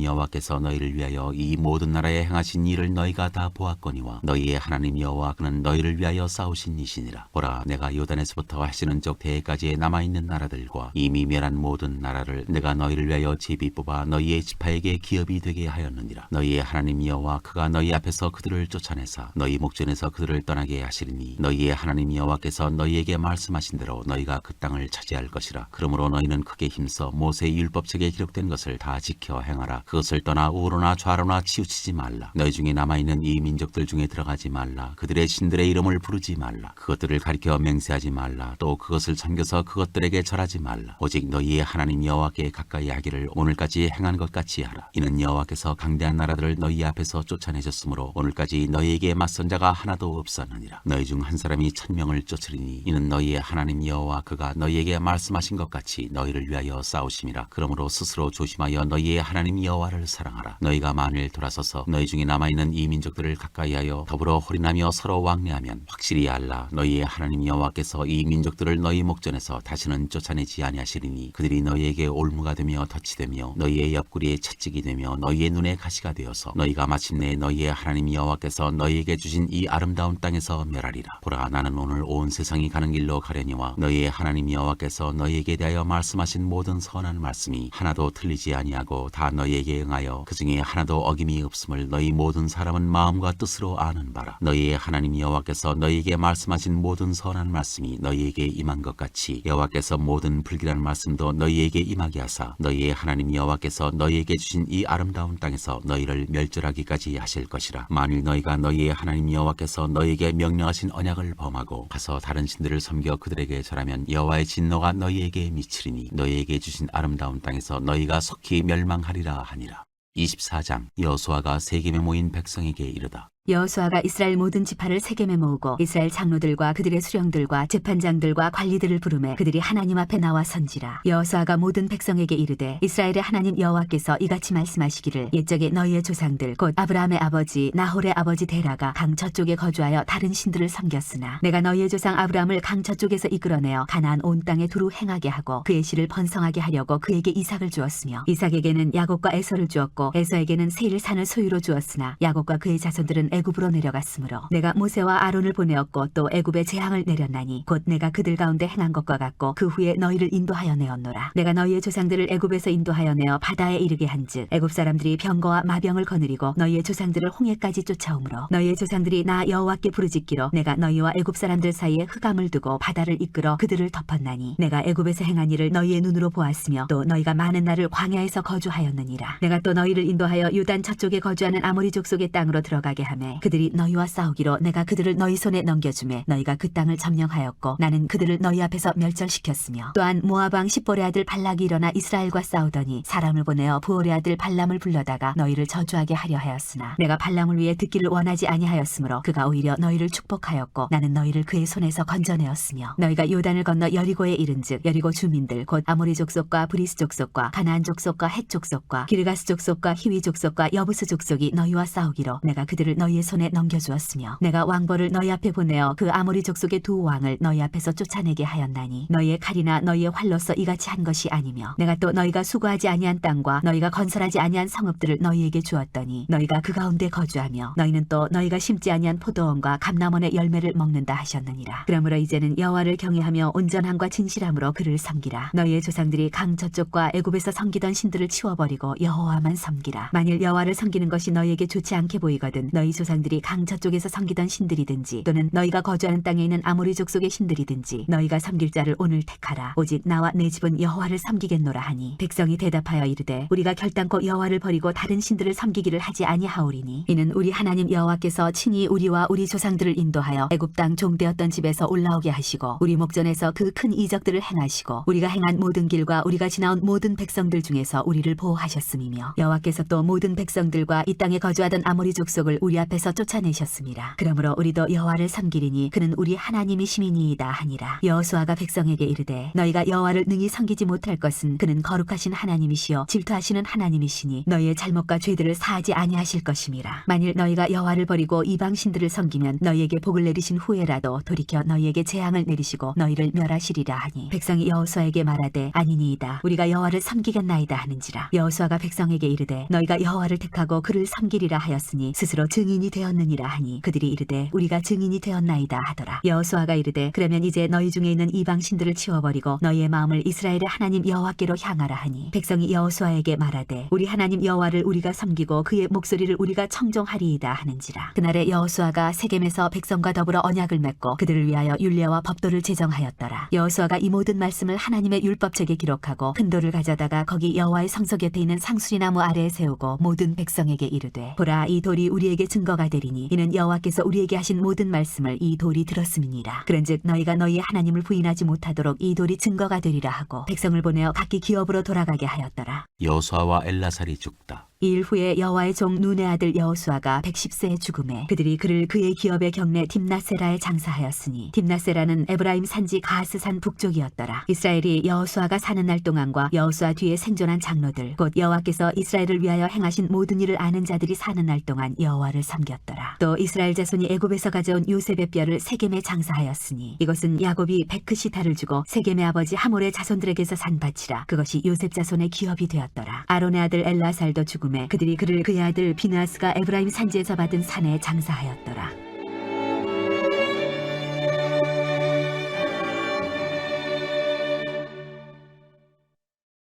여호와께서 너희를 위하여 이 모든 나라에 행하신 일을 너희가 다 보았거니와 너희의 하나님 여호와 그는 너희를 위하여 싸우신 이시니라. 보라, 내가 요단에서부터 하시는 적 대해까지의 남아있는 나라들과 이미 멸한 모든 나라를 내가 너희를 위하여 제비 뽑아 너희의 지파에게 기업이 되게 하였느니라. 너희의 하나님 여호와 그가 너희 앞에서 그들을 쫓아내사 너희 목전에서 그들을 떠나게 하시리니 너희의 하나님 여호와께서 너희에게 말씀하신 대로 너희가 그 땅을 차지할 것이라. 그러므로 너희는 크게 힘써 모세의 율법책에 기록된 것을 다 지켜 행하라. 그것을 떠나 우로나 좌로나 치우치지 말라. 너희 중에 남아있는 이 민족들 중에 들어가지 말라. 그들의 신들의 이름을 부르지 말라. 그것들을 가리켜 맹세하지 말라. 또 그것을 섬겨서 그것들에게 절하지 말라. 오직 너희의 하나님 여호와께 가까이 하기를 오늘까지 행한 것 같이 하라. 이는 여호와께서 강대한 나라들을 너희 앞에서 쫓아내셨으므로 오늘까지 너희에게 맞선 자가 하나도 없었느니라. 너희 중 한 사람이 1000명을 쫓으리니 이는 너희의 하나님 여호와 그가 너희에게 말씀하신 것 같이 너희를 위하여 싸우심이라. 그러므로 스스로 조심하여 너희의 하나님 여호와를 사랑하라. 너희가 만일 돌아서서 너희 중에 남아있는 이 민족들을 가까이하여 더불어 홀인하며 서로 왕래하면 확실히 알라. 너희의 하나님 여호와께서 이 민족들을 너희 목전에서 다시는 쫓아내지 아니하시리니 그들이 너희에게 올무가 되며 덫이되며 너희의 옆구리에 채찍이 되며 너희의 눈에 가시가 되어서 너희가 마침내 너희의 하나님 여호와께서 너희에게 주신 이 아름다운 땅에서 멸하리라. 보라, 나는 오늘 온 세상이 가는 길로 가려니와 너희의 하나님 여호와께서 너희에게 대하여 말씀하신 모든 선한 말씀이 하나도 틀리지 아니하고 다 너희에게 응하여 그 중에 하나도 어김이 없음을 너희 모든 사람은 마음과 뜻으로 아는 바라. 너희의 하나님 여호와께서 너희에게 말씀하신 모든 선한 말씀이 너희에게 임한 것 같이 여호와께서 모든 불길한 말씀도 너희에게 임하게 하사 너희의 하나님 여호와께서 너희에게 주신 이 아름다운 땅에서 너희를 멸절하기까지 하실 것이라. 만일 너희가 너희의 하나님 여호와께서 너희에게 명령하신 언약을 범하고 가서 다른 신들을 섬겨 그들에게 절하면 여호와의 진노가 너희에게 미치리니 너희에게 주신 아름다운 땅에서 너희가 속히 멸망하리라 하니라. 24장 여호수아가 세겜에 모인 백성에게 이르다. 여호수아가 이스라엘 모든 지파를 세겜에 모으고 이스라엘 장로들과 그들의 수령들과 재판장들과 관리들을 부르매 그들이 하나님 앞에 나와 선지라. 여호수아가 모든 백성에게 이르되 이스라엘의 하나님 여호와께서 이같이 말씀하시기를 옛적에 너희의 조상들 곧 아브라함의 아버지 나홀의 아버지 데라가 강 저쪽에 거주하여 다른 신들을 섬겼으나 내가 너희의 조상 아브라함을 강 저쪽에서 이끌어내어 가나안 온 땅에 두루 행하게 하고 그의 씨를 번성하게 하려고 그에게 이삭을 주었으며 이삭에게는 야곱과 에서를 주었고 에서에게는 세일 산을 소유로 주었으나 야곱과 그의 자손들은 애굽으로 내려갔으므로 내가 모세와 아론을 보내었고 또 애굽에 재앙을 내렸나니 곧 내가 그들 가운데 행한 것과 같고 그 후에 너희를 인도하여 내었노라. 내가 너희의 조상들을 애굽에서 인도하여 내어 바다에 이르게 한즉 애굽 사람들이 병거와 마병을 거느리고 너희의 조상들을 홍해까지 쫓아오므로 너희의 조상들이 나 여호와께 부르짖기로 내가 너희와 애굽 사람들 사이에 흑암을 두고 바다를 이끌어 그들을 덮었나니 내가 애굽에서 행한 일을 너희의 눈으로 보았으며 또 너희가 많은 날을 광야에서 거주하였느니라. 내가 또 너희를 인도하여 유단 저쪽에 거주하는 아모리 족속의 땅으로 들어가게 하며 하매 그들이 너희와 싸우기로 내가 그들을 너희 손에 넘겨주매 너희가 그 땅을 점령하였고 나는 그들을 너희 앞에서 멸절시켰으며 또한 모압 왕 십볼의 아들 발락이 일어나 이스라엘과 싸우더니 사람을 보내어 부올의 아들 발람을 불러다가 너희를 저주하게 하려 하였으나 내가 발람을 위해 듣기를 원하지 아니하였으므로 그가 오히려 너희를 축복하였고 나는 너희를 그의 손에서 건져내었으며 너희가 요단을 건너 여리고에 이른즉 여리고 주민들 곧 아모리 족속과 브리스 족속과 가나안 족속과 헷 족속과 기르가스 족속과 히위 족속과 여부스 족속이 너희와 싸우기로 내가 그들을 너희의 손에 넘겨주었으며 내가 왕벌을 너희 앞에 보내어 그 아모리 족속의 두 왕을 너희 앞에서 쫓아내게 하였나니 너희의 칼이나 너희의 활로서 이같이 한 것이 아니며 내가 또 너희가 수고하지 아니한 땅과 너희가 건설하지 아니한 성읍들을 너희에게 주었더니 너희가 그 가운데 거주하며 너희는 또 너희가 심지 아니한 포도원과 감람원의 열매를 먹는다 하셨느니라. 그러므로 이제는 여호와를 경외하며 온전함과 진실함으로 그를 섬기라. 너희의 조상들이 강 저쪽과 애굽에서 섬기던 신들을 치워버리고 여호와만 섬기라. 만일 여호와를 섬기는 것이 너희에게 좋지 않게 보이거든 너희 조상들이 강 저쪽에서 섬기던 신들이든지 또는 너희가 거주하는 땅에 있는 아모리 족속의 신들이든지 너희가 섬길 자를 오늘 택하라. 오직 나와 내 집은 여호와를 섬기겠노라 하니 백성이 대답하여 이르되 우리가 결단코 여호와를 버리고 다른 신들을 섬기기를 하지 아니하오리니 이는 우리 하나님 여호와께서 친히 우리와 우리 조상들을 인도하여 애굽 땅 종되었던 집에서 올라오게 하시고 우리 목전에서 그 큰 이적들을 행하시고 우리가 행한 모든 길과 우리가 지나온 모든 백성들 중에서 우리를 보호하셨음이며 여호와께서 또 모든 백성들과 이 땅에 거주하던 아모리 족속을 우리 앞에서 쫓아내셨습니다. 그러므로 우리도 여호와를 섬기리니 그는 우리 하나님이심이니이다 하니라. 여호수아가 백성에게 이르되 너희가 여호와를 능히 섬기지 못할 것은 그는 거룩하신 하나님이시요 질투하시는 하나님이시니 너희의 잘못과 죄들을 사하지 아니하실 것임이라. 만일 너희가 여호와를 버리고 이방 신들을 섬기면 너희에게 복을 내리신 후에라도 돌이켜 너희에게 재앙을 내리시고 너희를 멸하시리라 하니 백성이 여호수아에게 말하되 아니니이다 우리가 여호와를 섬기겠나이다 하는지라. 여호수아가 백성에게 이르되 너희가 여호와를 택하고 그를 섬기리라 하였으니 스스로 증인이 되었느니라 하니 그들이 이르되 우리가 증인이 되었나이다 하더라. 여호수아가 이르되 그러면 이제 너희 중에 있는 이방 신들을 치워버리고 너희의 마음을 이스라엘의 하나님 여호와께로 향하라 하니 백성이 여호수아에게 말하되 우리 하나님 여호와를 우리가 섬기고 그의 목소리를 우리가 청종하리이다 하는지라. 그날에 여호수아가 세겜에서 백성과 더불어 언약을 맺고 그들을 위하여 율례와 법도를 제정하였더라. 여호수아가 이 모든 말씀을 하나님의 율법책에 기록하고 큰 돌을 가져다가 거기 여호와의 성소 곁에 있는 상수리나무 아래에 세우고 모든 백성에게 이르되 보라 이 돌이 우리에게 증거가 되리니 이는 여호와께서 우리에게 하신 모든 말씀을 이 돌이 들었음이니라. 그런즉 너희가 너희의 하나님을 부인하지 못하도록 이 돌이 증거가 되리라 하고 백성을 보내어 각기 기업으로 돌아가게 하였더라. 여호수아와 엘라살이 죽다. 이일 후에 여호와의 종 눈의 아들 여호수아가 110세에 죽음에 그들이 그를 그의 기업의 경내 딥나세라에 장사하였으니 딥나세라는 에브라임 산지 가스산 북쪽이었더라. 이스라엘이 여호수아가 사는 날 동안과 여호수아 뒤에 생존한 장로들 곧 여호와께서 이스라엘을 위하여 행하신 모든 일을 아는 자들이 사는 날 동안 여호와를 섬겼더라. 또 이스라엘 자손이 애굽에서 가져온 요셉의 뼈를 세겜에 장사하였으니 이것은 야곱이 베크시타를 주고 세겜의 아버지 하몰의 자손들에게서 산 밭이라. 그것이 요셉 자손의 기업이 되었더라. 아론의 아들 엘라살도 죽음에 그들이 그를 그의 아들 비느하스가 에브라임 산지에서 받은 산에 장사하였더라.